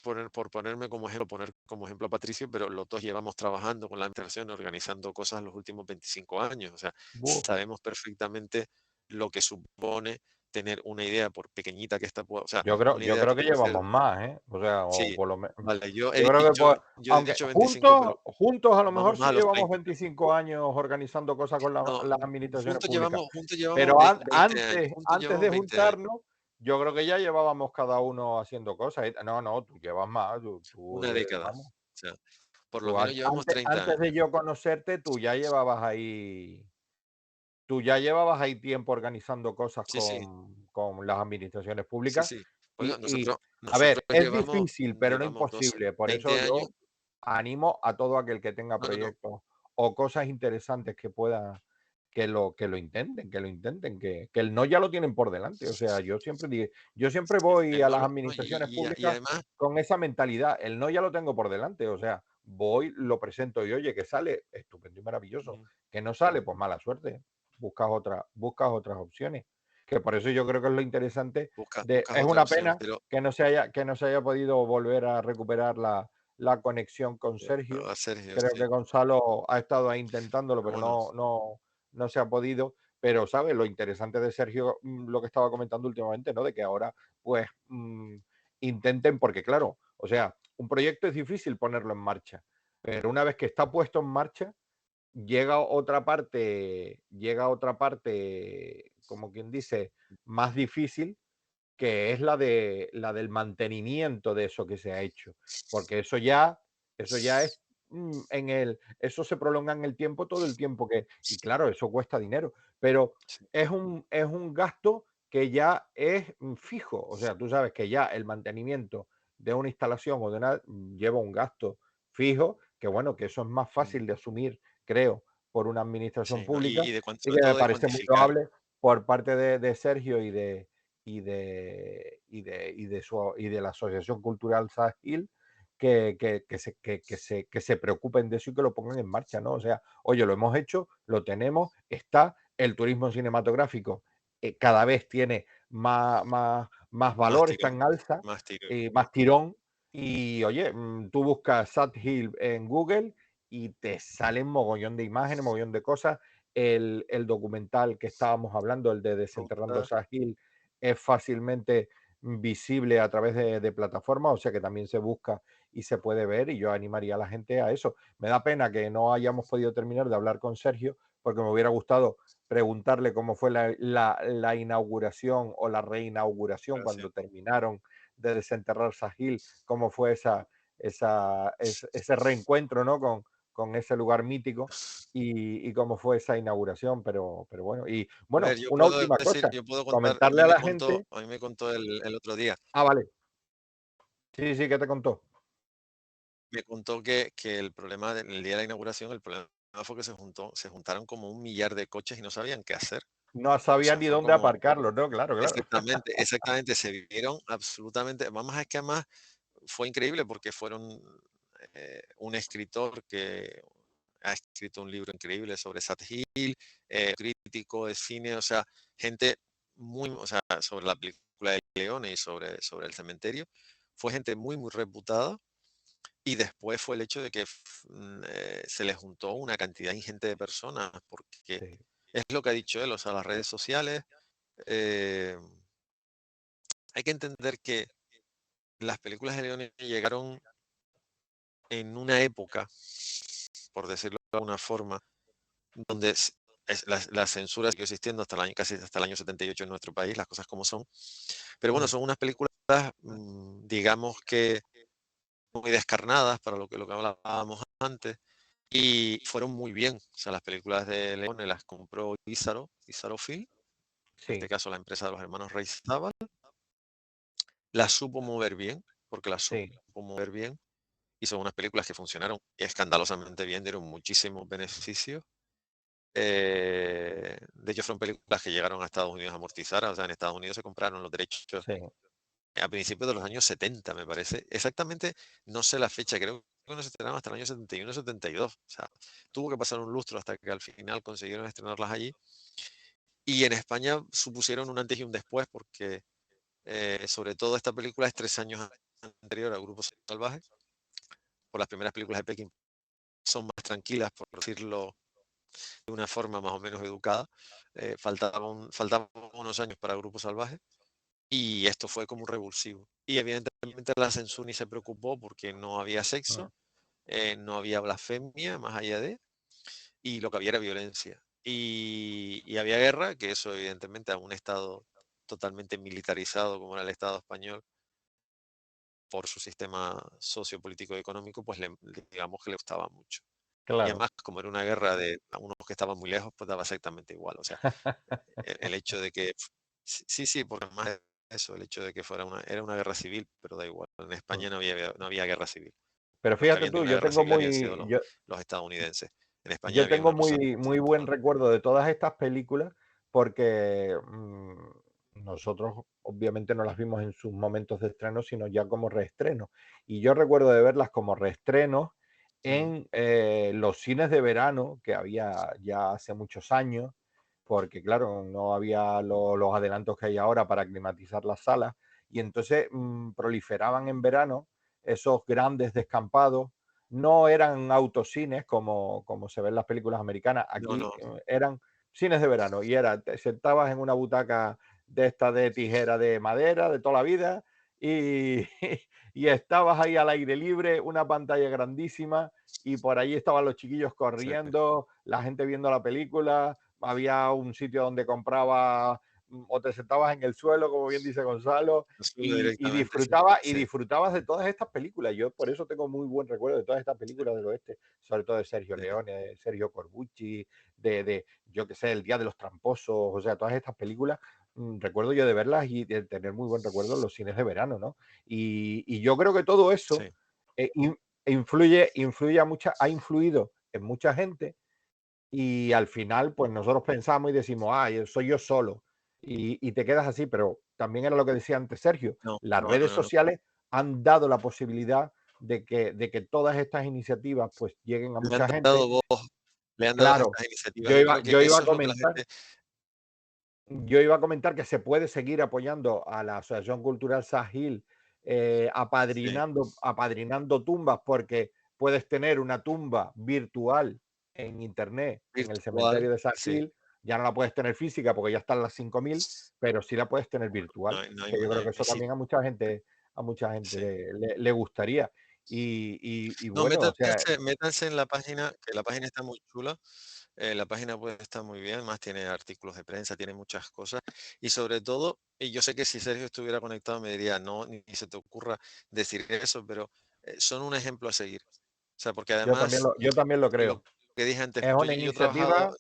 ponerme como ejemplo, poner como ejemplo a Patricio, pero los dos llevamos trabajando con la administración, organizando cosas los últimos 25 años. O sea,
buf.
sabemos perfectamente lo que supone tener una idea, por pequeñita que esta pueda, o sea, una
Yo
idea
creo
que
que
puede ser,
llevamos más, ¿eh? O sea, o
sí,
por lo menos.
vale,
Yo creo que, pues,
yo he
aunque
dicho 25,
juntos,
pero
juntos a lo
vamos
mejor
más
sí
a los
llevamos
30.
25 años organizando cosas con
No,
las administraciones públicas.
juntos llevamos
Pero
20 años, juntos
antes
llevamos
de
20 años.
juntarnos, yo creo que ya llevábamos cada uno haciendo cosas. No, no, tú llevas más,
Una década.
vamos.
O sea, por lo menos llevamos 30
Antes de
años.
yo conocerte, tú ya llevabas ahí tiempo organizando cosas
Sí, sí,
con las administraciones
sí,
públicas.
sí. Bueno,
Y, a
nosotros
ver, es difícil, pero no
llevamos
imposible. Por
20
eso
años.
yo animo a todo aquel que tenga
No, no, no.
proyectos o cosas interesantes que puedan, que lo intenten, que el no ya lo tienen por delante. O sea, yo siempre voy a
No,
las
no,
administraciones
y
públicas
además,
con esa mentalidad. El no ya lo tengo por delante. O sea, voy, lo presento y oye, que sale, estupendo y maravilloso.
Ujú.
Que no sale, pues mala suerte. Buscas otras opciones. Que por eso yo creo que es lo interesante
Buscas
es
otra
una
opción,
pena
pero
que no se haya podido volver a recuperar la conexión con Sergio.
a Sergio,
Creo
sí.
que Gonzalo ha estado ahí intentándolo,
Pero
pero
bueno,
no se ha podido. Pero, ¿sabes? Lo interesante de Sergio, lo que estaba comentando últimamente, ¿no? De que ahora, pues, intenten, porque claro, o sea, un proyecto es difícil ponerlo en marcha, pero una vez que está puesto en marcha, llega otra parte, como quien dice, más difícil, que es la del mantenimiento de eso que se ha hecho, porque eso ya es eso se prolonga en el tiempo todo el tiempo y claro, eso cuesta dinero, pero
sí,
es un gasto que ya es fijo, o sea, tú sabes que ya el mantenimiento de una instalación o de una lleva un gasto fijo, que bueno, que eso es más
mm,
fácil de asumir, creo, por una administración
sí, ¿no?
pública y
Sobre
que me
todo de
parece muy
cuantificar.
loable por parte de Sergio y de la Asociación Cultural Sahil que se preocupen de eso y que lo pongan en marcha, ¿no? O sea, oye, lo hemos hecho, lo tenemos, está, el turismo cinematográfico cada vez tiene más
Más
valor, está
tirón,
en alza,
más tirón.
más tirón, y oye, tú buscas Sad Hill en Google y te salen mogollón de imágenes, mogollón de cosas. El documental que estábamos hablando, el de Desenterrando
Gusta.
Sahil, es fácilmente visible a través de plataformas, o sea que también se busca y se puede ver y yo animaría a la gente a eso. Me da pena que no hayamos podido terminar de hablar con Sergio porque me hubiera gustado preguntarle cómo fue la inauguración o la reinauguración
Gracias.
cuando terminaron de desenterrar Sahil, cómo fue ese reencuentro, ¿no? Con ese lugar mítico y cómo fue esa inauguración, pero bueno. Y
A
bueno,
ver, yo
una
puedo
última
decir,
cosa,
yo puedo contar,
comentarle a la gente.
a mí me contó el otro día,
Ah, vale. Sí, sí, ¿qué te contó?
me contó que el problema del el día de la inauguración, el problema fue que se juntaron como un millar de coches y no sabían qué hacer.
No
O
sabía
sea,
ni
fue
dónde
como
aparcarlo, ¿no? Claro, claro.
exactamente, exactamente, se vivieron absolutamente, vamos, es que además fue increíble porque fueron un escritor que ha escrito un libro increíble sobre Sad Hill, crítico de cine, o sea, gente muy, o sea, sobre la película de Leone y sobre el cementerio, fue gente muy, muy reputada. Y después fue el hecho de que se le juntó una cantidad ingente de personas, porque
Sí,
es lo que ha dicho él, o sea, las redes sociales, eh, hay que entender que las películas de Leone llegaron en una época, por decirlo de alguna forma, donde la censura siguió existiendo hasta el año, casi hasta el año 78 en nuestro país, las cosas como son. Pero bueno,
mm,
son unas películas, digamos que muy descarnadas para lo que hablábamos antes, y fueron muy bien. O sea, las películas de Leone las compró Ísaro Film, en este
sí,
caso la empresa de los hermanos Reizábal, las supo mover bien, porque las supo
sí,
mover bien, y son unas películas que funcionaron escandalosamente bien, dieron muchísimos beneficios. De hecho, fueron películas que llegaron a Estados Unidos a amortizar. O sea, en Estados Unidos se compraron los derechos
sí.
a principios de los años 70, me parece. Exactamente, no sé la fecha, creo que no se estrenaron hasta el año 71, 72. O sea, tuvo que pasar un lustro hasta que al final consiguieron estrenarlas allí. Y en España supusieron un antes y un después, porque sobre todo esta película es 3 años anterior a Grupo Salvaje. Por las primeras películas de Pekín son más tranquilas, por decirlo de una forma más o menos educada. Faltaban unos años para Grupo Salvaje y esto fue como un revulsivo. Y evidentemente la censura ni se preocupó porque no había
Mm,
sexo, no había blasfemia más allá de, y lo que había era violencia. Y había guerra, que eso evidentemente a un Estado totalmente militarizado como era el Estado español, por su sistema sociopolítico y económico, pues digamos que le gustaba mucho. Y
claro.
además, como era una guerra de a unos que estaban muy lejos, pues daba exactamente igual. O sea, el hecho de que, sí, sí, sí, porque más de eso, el hecho de que era una guerra civil, pero da igual. En
Mm.
España no había guerra civil.
Pero
Los que
fíjate
habían tenido
tú,
una guerra civil habían sido los estadounidenses. En España
yo
había
tengo
una cosa
muy
distinta.
buen recuerdo de todas estas películas porque nosotros obviamente no las vimos en sus momentos de estreno, sino ya como reestreno. Y yo recuerdo de verlas como reestrenos en los cines de verano que había ya hace muchos años, porque claro, no había los adelantos que hay ahora para climatizar las salas, y entonces proliferaban en verano esos grandes descampados. No eran autocines como se ven en las películas americanas,
No,
aquí
no.
eran cines de verano, y te sentabas en una butaca de esta de tijera de madera de toda la vida, y, y estabas ahí al aire libre, una pantalla grandísima, y por ahí estaban los chiquillos
Sí,
corriendo, la gente viendo la película, había un sitio donde compraba o te sentabas en el suelo, como bien dice Gonzalo,
solo
y
directamente, sí, sí.
disfrutabas de todas estas películas. Yo por eso tengo muy buen recuerdo de todas estas películas del oeste, sobre todo de Sergio
Sí.
Leone, de Sergio Corbucci, de yo que sé, El Día de los Tramposos, o sea, todas estas películas. Recuerdo yo de verlas y de tener muy buen recuerdo en los cines de verano, ¿no? Y yo creo que todo eso
Sí.
ha influido en mucha gente, y al final, pues nosotros pensamos y decimos, soy yo solo, y te quedas así, pero también era lo que decía antes Sergio,
No,
las
no,
redes
no, no.
sociales han dado la posibilidad de que todas estas iniciativas pues lleguen a
Le han
mucha gente.
dado voz, le han dado a
Claro,
estas iniciativas.
yo
Yo
iba,
creo que
yo iba
eso
a
es lo que la
comentar,
gente.
que se puede seguir apoyando a la Asociación Cultural Sahil,
Sí,
apadrinando tumbas, porque puedes tener una tumba virtual en internet en el
virtual,
cementerio de
sí.
Sahil. Ya no la puedes tener física porque ya están las 5.000, pero sí la puedes tener
No
virtual,
hay, no hay,
que yo
no
creo
hay
que eso también
sitio.
a mucha gente
Sí.
le gustaría. Y
No,
bueno, o sea,
métanse en la página, que la página está muy chula. La página puede estar muy bien, más tiene artículos de prensa, tiene muchas cosas. Y sobre todo, y yo sé que si Sergio estuviera conectado me diría, no, ni se te ocurra decir eso, pero son un ejemplo a seguir. O sea, porque además,
yo también lo
lo
creo.
que dije antes,
Es una iniciativa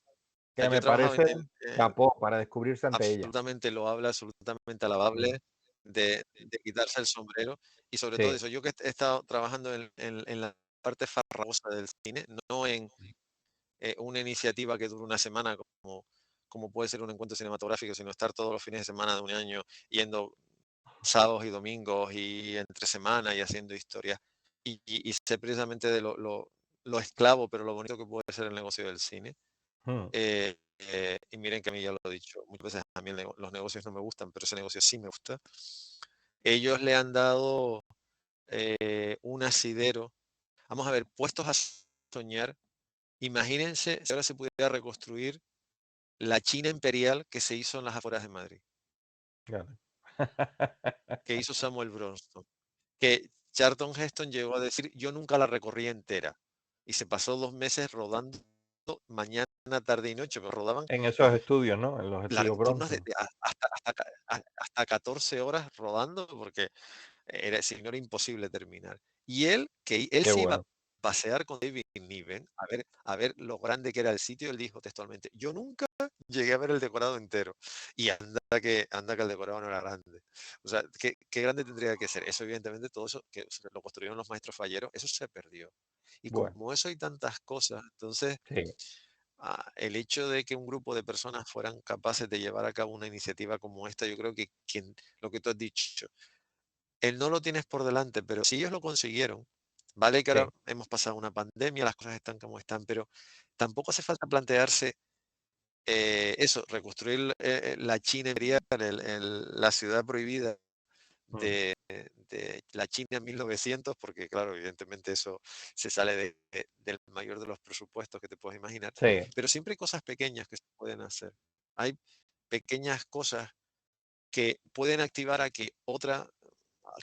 que
yo he
me
trabajado
parece
en
capó para descubrirse ante ella.
absolutamente loable, absolutamente
Mm,
alabable, de quitarse el sombrero. Y sobre todo
Sí.
eso, yo que he estado trabajando en la parte farragosa del cine, no en una iniciativa que dure una semana como puede ser un encuentro cinematográfico, sino estar todos los fines de semana de un año yendo sábados y domingos y entre semana y haciendo historias y sé precisamente de lo esclavo, pero lo bonito que puede ser el negocio del cine.
Mm,
Y miren que a mí ya lo he dicho, muchas veces a mí los negocios no me gustan, pero ese negocio sí me gusta. Ellos le han dado un asidero. Vamos a ver, puestos a soñar, imagínense si ahora se pudiera reconstruir la China imperial que se hizo en las afueras de Madrid,
claro.
que hizo Samuel Bronston, que Charlton Heston llegó a decir, yo nunca la recorrí entera, y se pasó 2 meses rodando mañana, tarde y noche, pero rodaban
En esos estudios, ¿no? En los estudios
turnos
Bronson.
hasta 14 horas rodando, porque si no era imposible terminar. Y él
Qué
se iba a
bueno.
pasear con David Niven a ver lo grande que era el sitio. Él dijo textualmente, yo nunca llegué a ver el decorado entero. Y anda que el decorado no era grande. O sea, ¿qué grande tendría que ser? Eso, evidentemente, todo eso que lo construyeron los maestros falleros, eso se perdió. Y
Bueno,
como eso hay tantas cosas, entonces
sí,
el hecho de que un grupo de personas fueran capaces de llevar a cabo una iniciativa como esta, yo creo que lo que tú has dicho, él no lo tienes por delante, pero si ellos lo consiguieron, vale que ahora
sí.
hemos pasado una pandemia, las cosas están como están, pero tampoco hace falta plantearse eso, reconstruir la China imperial, la ciudad prohibida
Mm,
de la China en 1900, porque claro, evidentemente eso se sale del mayor de los presupuestos que te puedes imaginar,
sí,
pero siempre hay cosas pequeñas que se pueden hacer. Hay pequeñas cosas que pueden activar que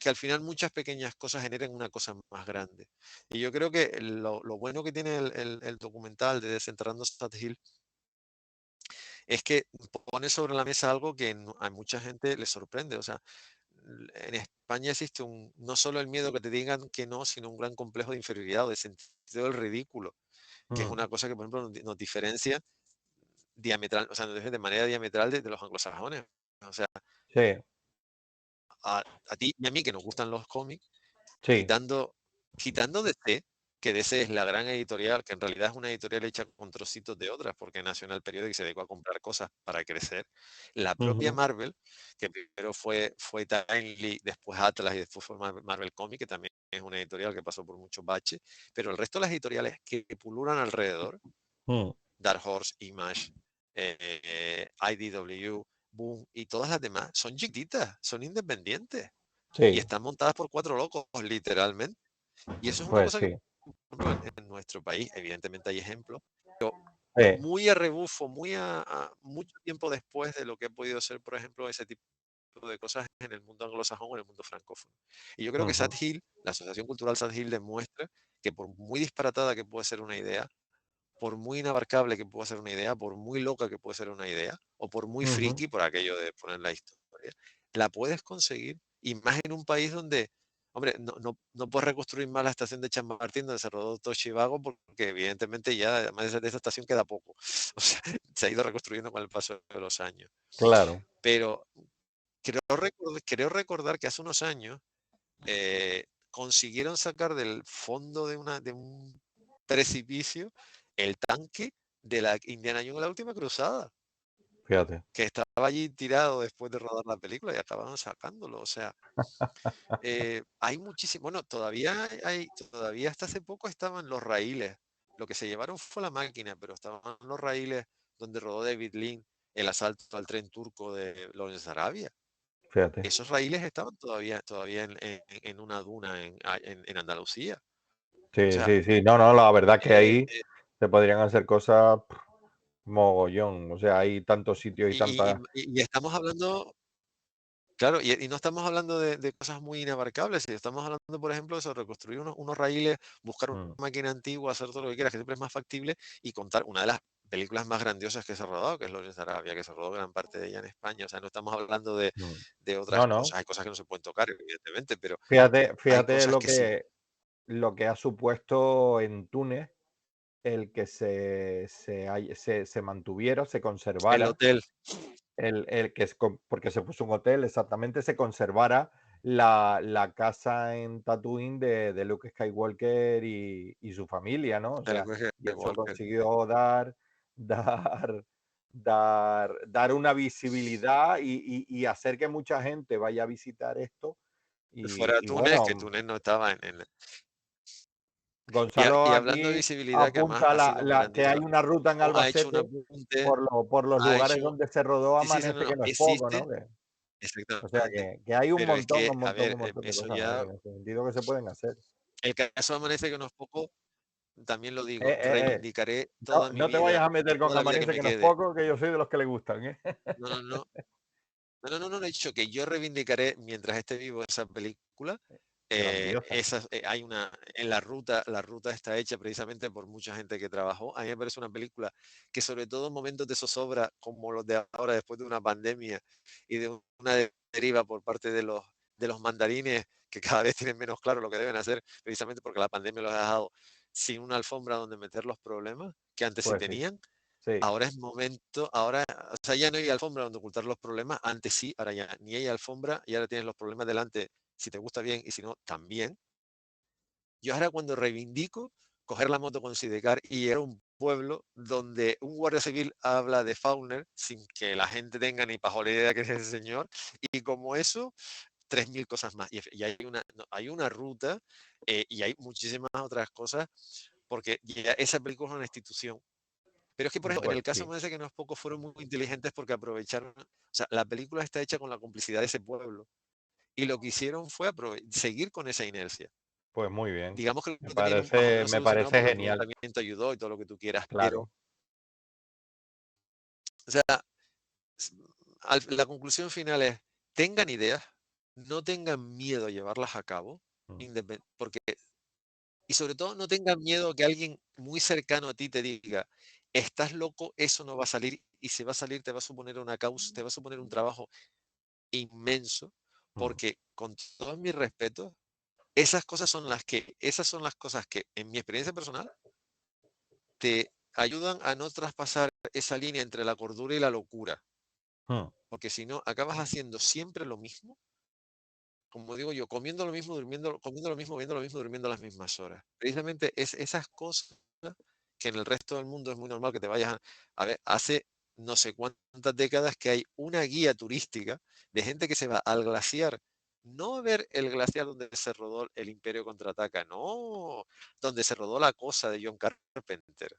al final muchas pequeñas cosas generen una cosa más grande. Y yo creo que lo bueno que tiene el documental de Desenterrando Sat Hill es que pone sobre la mesa algo que a mucha gente le sorprende. O sea, en España existe no solo el miedo que te digan que no, sino un gran complejo de inferioridad o de sentido del ridículo, que es
mm,
una cosa que, por ejemplo, nos diferencia diametral, o sea, nos diferencia de manera diametral de los anglosajones. O sea,
sí,
a ti y a mí que nos gustan los cómics,
sí,
quitando DC, que DC es la gran editorial, que en realidad es una editorial hecha con trocitos de otras, porque National Periodic se dedicó a comprar cosas para crecer. La propia Marvel, que primero fue Timely, después Atlas y después fue Marvel Comics, que también es una editorial que pasó por muchos baches, pero el resto de las editoriales que pululan alrededor, Dark Horse, Image, IDW, Boom y todas las demás, son chiquititas, son independientes y están montadas por 4 locos, literalmente. Y eso es una cosa que en nuestro país, evidentemente hay ejemplos, pero muy a rebufo, mucho tiempo después de lo que ha podido ser, por ejemplo, ese tipo de cosas en el mundo anglosajón o en el mundo francófono. Y yo creo que Sad Hill, la Asociación Cultural Sad Hill, demuestra que por muy disparatada que puede ser una idea, por muy inabarcable que pueda ser una idea, por muy loca que puede ser una idea, o por muy friki, por aquello de poner la historia, la puedes conseguir, y más en un país donde, hombre, no puedes reconstruir más la estación de Chamartín donde se rodó Toshibago, porque evidentemente ya, además de esa estación, queda poco. O sea, se ha ido reconstruyendo con el paso de los años.
Claro.
Pero creo recordar que hace unos años consiguieron sacar del fondo de un precipicio el tanque de la Indiana Jones, la última cruzada,
Fíjate.
que estaba allí tirado después de rodar la película y acabaron sacándolo. O sea, hay muchísimo. Bueno, todavía hasta hace poco estaban los raíles. Lo que se llevaron fue la máquina, pero estaban los raíles donde rodó David Lean el asalto al tren turco de Lawrence Arabia.
Fíjate.
Esos raíles estaban todavía en una duna en Andalucía. O sea,
Sí. No, la verdad que ahí se podrían hacer cosas mogollón. O sea, hay tantos sitios y tantas.
y estamos hablando, claro, y no estamos hablando de cosas muy inabarcables, estamos hablando, por ejemplo, de reconstruir unos raíles, buscar una máquina antigua, hacer todo lo que quieras, que siempre es más factible, y contar una de las películas más grandiosas que se ha rodado, que es Lawrence Arabia, que se rodó gran parte de ella en España. O sea, no estamos hablando de otras
No.
cosas. Hay cosas que no se pueden tocar, evidentemente, pero hay
Fíjate
cosas que sí.
lo que ha supuesto en Túnez el que se mantuviera, se
El
conservara,
hotel,
porque se puso un hotel, exactamente, se conservara la casa en Tatooine de Luke Skywalker y su familia, ¿no? O sea, y
de
eso
Walker.
consiguió dar, dar una visibilidad y hacer que mucha gente vaya a visitar esto.
Fuera
Y
Túnez, que
bueno,
Túnez no estaba en.
Gonzalo
Y hablando de
aquí
visibilidad, que además
apunta
ha sido muy
que hay
grandioso,
una ruta en
ha hecho un
Albacete
apunte,
por los
ha
lugares
hecho.
donde se rodó,
Sí,
amanece
no,
que no es poco,
existe,
¿no? O sea,
exactamente.
que hay
Pero es que,
un
a
montón,
ver,
un montón de
eso
cosas
ya,
en ese sentido que se pueden hacer.
el caso de Amanece, que no es poco, también lo digo,
Eh, eh, eh,
reivindicaré
No,
toda mi
no te vayas
vida
a meter
y
con
toda la vida que
Amanece
me
que no es
quede.
poco, que yo soy de los que le gustan, ¿eh?
No, he dicho que yo reivindicaré mientras esté vivo esa película.
Grandiosa.
Hay la ruta está hecha precisamente por mucha gente que trabajó. A mí me parece una película que, sobre todo en momentos de zozobra como los de ahora, después de una pandemia y de una deriva por parte de los mandarines, que cada vez tienen menos claro lo que deben hacer, precisamente porque la pandemia los ha dejado sin una alfombra donde meter los problemas que antes sí
Pues sí,
tenían.
sí.
Ahora es momento, ahora, o sea, ya no hay alfombra donde ocultar los problemas. Antes sí, ahora ya ni hay alfombra y ahora tienes los problemas delante, si te gusta bien y si no, también. Yo ahora, cuando reivindico coger la moto con Sidecar y ir a un pueblo donde un guardia civil habla de Fauner sin que la gente tenga ni pajolera idea que es ese señor, y como eso, 3000 cosas más. Y hay una ruta, y hay muchísimas otras cosas, porque ya esa película es una institución. Pero es que, por ejemplo, en
Pues
el caso
sí.
me parece que no es poco, fueron muy inteligentes porque aprovecharon, o sea, la película está hecha con la complicidad de ese pueblo, y lo que hicieron fue seguir con esa inercia.
Pues muy bien.
Digamos que lo tenían más o menos
Me
solucionado
parece
porque el
genial.
ayuntamiento ayudó y todo lo que tú quieras, pero,
Claro.
o sea, la conclusión final es: tengan ideas, no tengan miedo a llevarlas a cabo, porque, y sobre todo, no tengan miedo a que alguien muy cercano a ti te diga, estás loco, eso no va a salir, y si va a salir te va a suponer una causa, te va a suponer un trabajo inmenso, porque, con todo mi respeto, esas son las cosas que, en mi experiencia personal, te ayudan a no traspasar esa línea entre la cordura y la locura, porque si no, acabas haciendo siempre lo mismo, como digo yo, comiendo lo mismo, comiendo lo mismo, viendo lo mismo, durmiendo las mismas horas. Precisamente es esas cosas que en el resto del mundo es muy normal que te vayas a ver. Hace no sé cuántas décadas que hay una guía turística de gente que se va al glaciar, no a ver el glaciar donde se rodó El Imperio Contraataca, no, donde se rodó La Cosa de John Carpenter,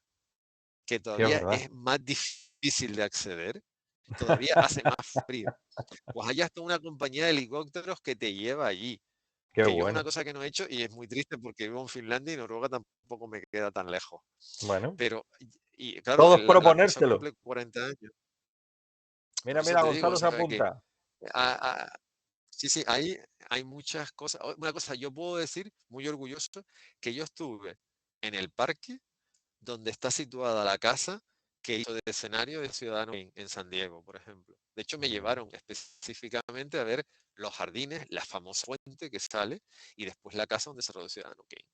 que
Sí, es
todavía
verdad.
es más difícil de acceder, todavía hace más frío. Pues hay hasta una compañía de helicópteros que te lleva allí,
Qué
que yo es una
bueno.
cosa que no he hecho y es muy triste porque vivo en Finlandia y Noruega tampoco me queda tan lejos.
Bueno,
Pero, y claro,
todos
la cosa
proponérselo.
cumple 40 años. Por
Mira,
eso
mira,
te digo, o
Gonzalo se
sea que
apunta.
a- a- sí, sí, hay muchas cosas. Una cosa, yo puedo decir, muy orgulloso, que yo estuve en el parque donde está situada la casa que hizo de escenario de Ciudadano en San Diego, por ejemplo. De hecho, me llevaron específicamente a ver los jardines, la famosa fuente que sale, y después la casa donde se rodó Ciudadano Kane.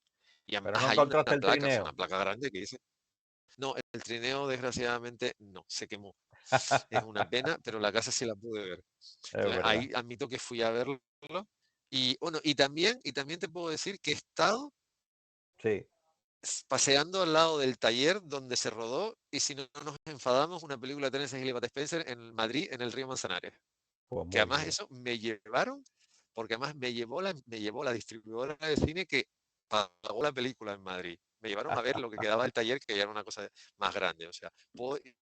Y
Pero
además
no
hay
encontraste
una
el
placa, o sea, una
trineo.
placa grande que dice, no, el trineo desgraciadamente no, se quemó. Es una pena, pero la casa sí la pude ver.
Es
Entonces
verdad.
ahí admito que fui a verlo. Y bueno, y también te puedo decir que he estado
Sí.
paseando al lado del taller donde se rodó, y si no nos enfadamos, una película de Terence Hill y Bud Spencer en Madrid, en el Río Manzanares.
Pues
Que
muy
además
bien.
eso me llevaron, porque además me llevó la distribuidora de cine que pagó la película en Madrid. Me llevaron a ver lo que quedaba del taller, que ya era una cosa más grande. O sea,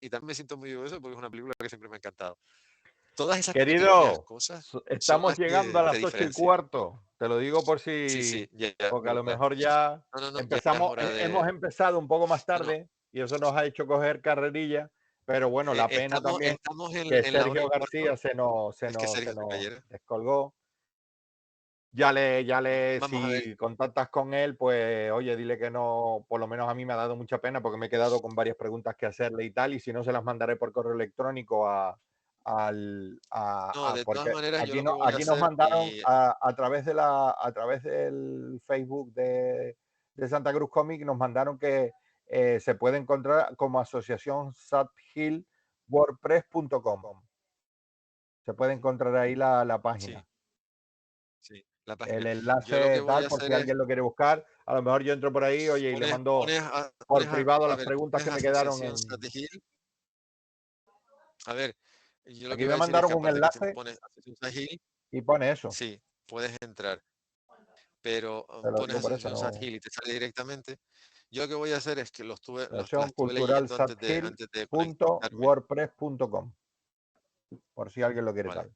y también me siento muy orgulloso porque es una película que siempre me ha encantado. Todas esas pequeñas
Querido,
cosas son
estamos
las
llegando a
que te
las ocho y
diferencian.
cuarto. Te lo digo por
Sí,
si,
sí, ya,
porque a lo
ya.
mejor ya
No, no, no, ya es
empezamos,
hora
hemos
de.
empezado un poco más
No, no,
tarde y eso nos ha hecho coger carrerilla, pero bueno, la pena
estamos,
también
estamos
que
en la hora
Sergio
y cuarto.
García se nos, se
Es que
nos, se
Sergio se
nos
cayera.
descolgó.
Vamos a ver.
Si contactas con él, pues oye, dile que no, por lo menos a mí me ha dado mucha pena porque me he quedado con varias preguntas que hacerle y tal, y si no se las mandaré por correo electrónico
No, de todas
porque
maneras, yo
aquí
lo que
no,
voy a
aquí nos
hacer,
mandaron a través a través del Facebook de Santa Cruz Comic, nos mandaron que se puede encontrar como asociación sathillwordpress.com. Se puede encontrar ahí la
sí,
página.
sí, la
El
página. Yo lo que
enlace
voy
tal,
a
por
hacer
si
es
alguien lo quiere buscar. A lo mejor yo entro por ahí, oye, y le
pones,
mando
pones, a,
por
pones a,
privado
a
las
ver,
preguntas
pones
que me quedaron
Asociación
en...
Satigil. A ver, yo lo que
Aquí
iba
me
a decir es
mandaron
que
un
aparte que si
enlace
pones Asociación Satigil,
y pone eso.
sí, puedes entrar, pero
Te lo
pones
digo por eso,
Asociación
no.
Satigil y te sale directamente. Yo lo que voy a hacer es que la
Asociación
estuve
cultural
leyendo antes de conectarme.
wordpress.com, por si alguien lo quiere
Vale.
tal.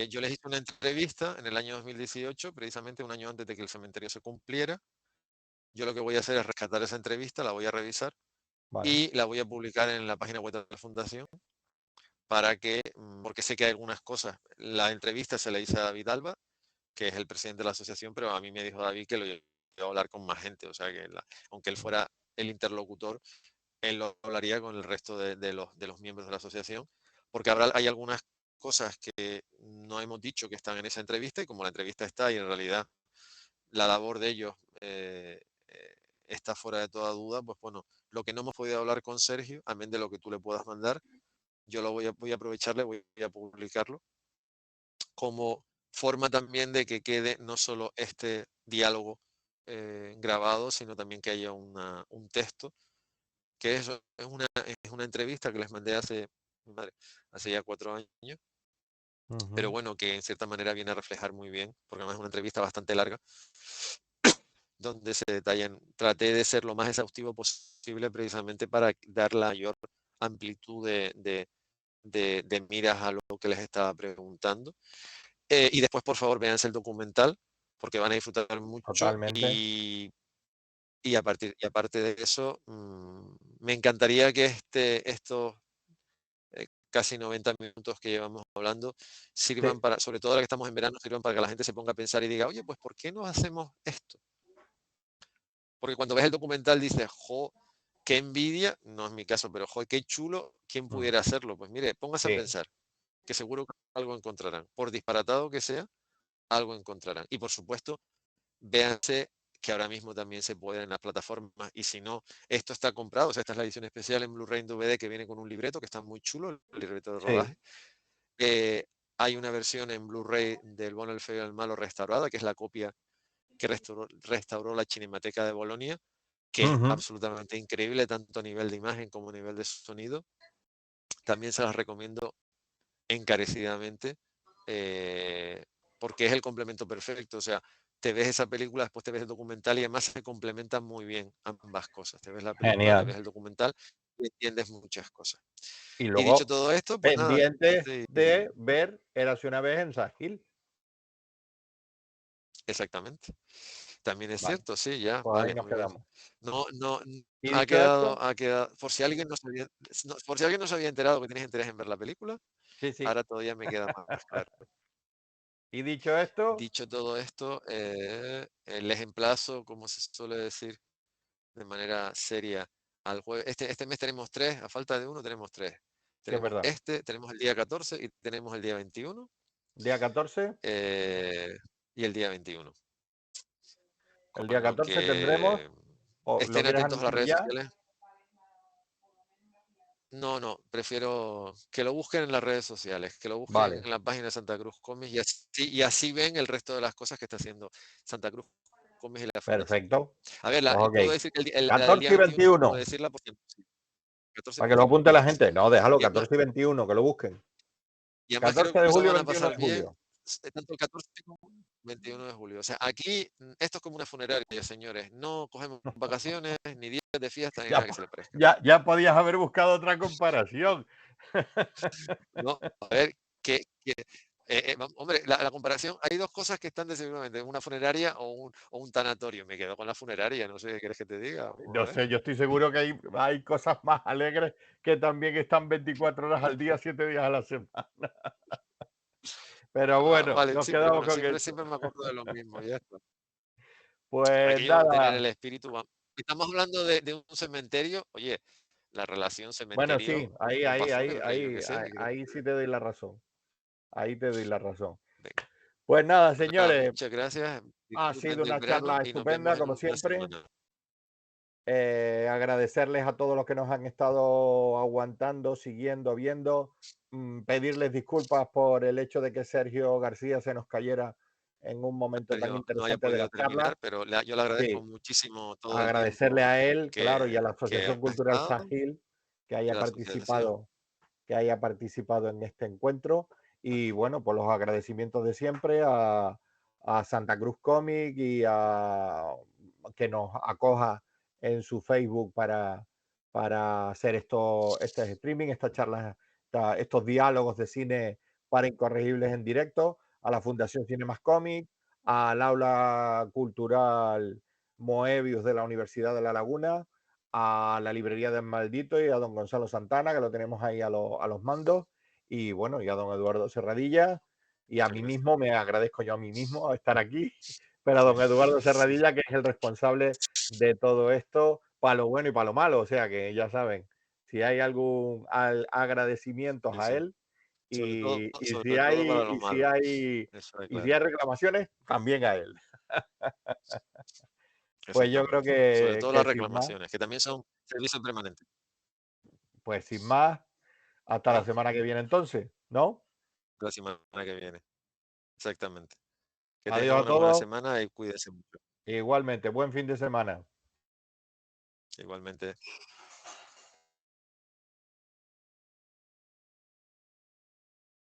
Yo les hice una entrevista en el año 2018, precisamente un año antes de que el cementerio se cumpliera. Yo lo que voy a hacer es rescatar esa entrevista, la voy a revisar
Vale.
y la voy a publicar en la página web de la Fundación para que, porque sé que hay algunas cosas. La entrevista se la hice a David Alba, que es el presidente de la asociación, pero a mí me dijo David que lo iba a hablar con más gente, o sea que aunque él fuera el interlocutor, él lo hablaría con el resto de los miembros de la asociación, porque hay algunas cosas que no hemos dicho que están en esa entrevista, y como la entrevista está y en realidad la labor de ellos está fuera de toda duda, pues bueno, lo que no hemos podido hablar con Sergio, amén de lo que tú le puedas mandar, yo lo voy a aprovecharle, voy a publicarlo como forma también de que quede no solo este diálogo grabado, sino también que haya un texto, que eso es una entrevista que les mandé hace ya 4 años, pero bueno, que en cierta manera viene a reflejar muy bien, porque además es una entrevista bastante larga, donde se detallan, traté de ser lo más exhaustivo posible precisamente para dar la mayor amplitud de miras a lo que les estaba preguntando. Y después, por favor, véanse el documental, porque van a disfrutar mucho.
Totalmente.
Y aparte de eso, me encantaría que estos casi 90 minutos que llevamos hablando sirvan
Sí,
para, sobre todo ahora que estamos en verano, sirvan para que la gente se ponga a pensar y diga, oye, pues ¿por qué no hacemos esto? Porque cuando ves el documental dices, jo, qué envidia, no es mi caso, pero jo, qué chulo, ¿quién pudiera hacerlo? Pues mire, póngase a
sí.
pensar, que seguro que algo encontrarán. Por disparatado que sea, algo encontrarán. Y por supuesto, véanse que ahora mismo también se puede en las plataformas, y si no, esto está comprado, o sea, esta es la edición especial en Blu-ray en DVD que viene con un libreto que está muy chulo, el libreto de
Sí.
rodaje. Eh, Hay una versión en Blu-ray del Bueno, el Feo y el Malo restaurada, que es la copia que restauró la Cinemateca de Bolonia, que es absolutamente increíble, tanto a nivel de imagen como a nivel de sonido. También se las recomiendo encarecidamente, porque es el complemento perfecto. O sea, te ves esa película, después te ves el documental y además se complementan muy bien ambas cosas. Te ves la película, te ves
Genial.
el documental y entiendes muchas cosas.
Y
Y dicho
luego,
todo esto, pues nada.
pendientes de ver Érase una vez en Sahil.
Exactamente. También es
Vale,
cierto, sí, ya,
pues ahí
vale,
nos
muy bien.
quedamos.
No, no,
Y dicho esto,
ha quedado, por si alguien por si alguien no se había enterado que tienes interés en ver la película,
sí, sí.
ahora todavía me queda más claro.
Y dicho esto,
Dicho todo esto, les emplazo, como se suele decir de manera seria, al jueves. Este mes tenemos 3, a falta de uno tenemos 3.
sí es
Tenemos
verdad.
tenemos el día 14 y tenemos el día 21,
Día 14,
y el día 21.
el día
Con lo
14 tendremos,
que
o lo
estén
quieres
atentos a las
anunciar
redes
ya,
sociales. No, no, prefiero que lo busquen en las redes sociales, que lo busquen
vale,
en la página de Santa Cruz Comics y así ven el resto de las cosas que está haciendo Santa Cruz Comics y la Fundación.
perfecto.
A ver,
Pues ok.
puedo decir que la del
14
día
y
21 no puedo
21,
decirla porque sí, 14 y
para que lo
21.
apunte la gente. No, déjalo,
Y además,
14 y 21, que lo busquen.
y además creo
14 de
que se lo
julio,
van a
21
pasar
de
bien,
julio.
tanto el 14 como el 21 de julio. O sea, aquí esto es como una funeraria, señores. No cogemos vacaciones, ni días de fiesta, ni
Ya,
nada que se le parezca.
ya podías haber buscado otra comparación.
No, a ver, hombre, la comparación, hay dos cosas que están decididamente, una funeraria o un tanatorio. Me quedo con la funeraria, no sé qué quieres que te diga.
No
A ver.
sé, yo estoy seguro que hay cosas más alegres que también están 24 horas al día, 7 días a la semana. Pero
Ah,
bueno,
vale,
nos
sí, pero
quedamos
bueno,
con eso.
siempre me acuerdo de lo mismo, ya está.
Pues
Aquello, tener
nada,
el espíritu. Estamos hablando de un cementerio, oye, la relación
bueno, sí,
cementerio, un paso yo qué sé, ¿qué quieres que
ahí
te
sí
diga?
te doy la razón. Ahí te doy la razón.
Venga,
Pues nada,
pues nada,
señores,
muchas gracias,
ha
disfruten
sido
del
una
verano
charla
y nos
estupenda,
vemos en
como
una
siempre.
semana.
Agradecerles a todos los que nos han estado aguantando, siguiendo, viendo. Pedirles disculpas por el hecho de que Sergio García se nos cayera en un momento tan
No haya
interesante de la
podido terminar,
charla.
pero yo le agradezco
Sí,
muchísimo todo el
agradecerle
tiempo
a él, claro, y a la
que
Asociación
ha
Cultural
estado
Sahil que
y
haya
la asociación.
participado en este encuentro. Y bueno, pues los agradecimientos de siempre a Santa Cruz Comic y a que nos acoja en su Facebook para hacer este streaming, estas charlas, estos diálogos de cine para incorregibles en directo, a la Fundación Cinemas Comic, al Aula Cultural Moebius de la Universidad de La Laguna, a la librería del Maldito y a don Gonzalo Santana, que lo tenemos ahí a los mandos, y bueno, y a don Eduardo Serradilla, y a
Muchas
mí
gracias.
mismo, me agradezco yo a mí mismo estar aquí, pero a don Eduardo Serradilla, que es el responsable de todo esto, para lo bueno y para lo malo, o sea que ya saben, si hay algún agradecimientos
Sí,
a
sí.
él, y si
Sobre todo
hay,
para lo
y si
malo.
hay,
Eso es
y si
claro.
hay reclamaciones, también a él. Pues yo creo
Exactamente. Sobre todo las
que sin más,
reclamaciones, que también son servicios permanentes.
pues sin más, hasta la
¿No?
semana que viene entonces, ¿no?
La semana que viene. Exactamente. Que
Adiós
tengan
a
una buena
todos.
semana y cuídense mucho.
Igualmente, buen fin de semana.
Igualmente.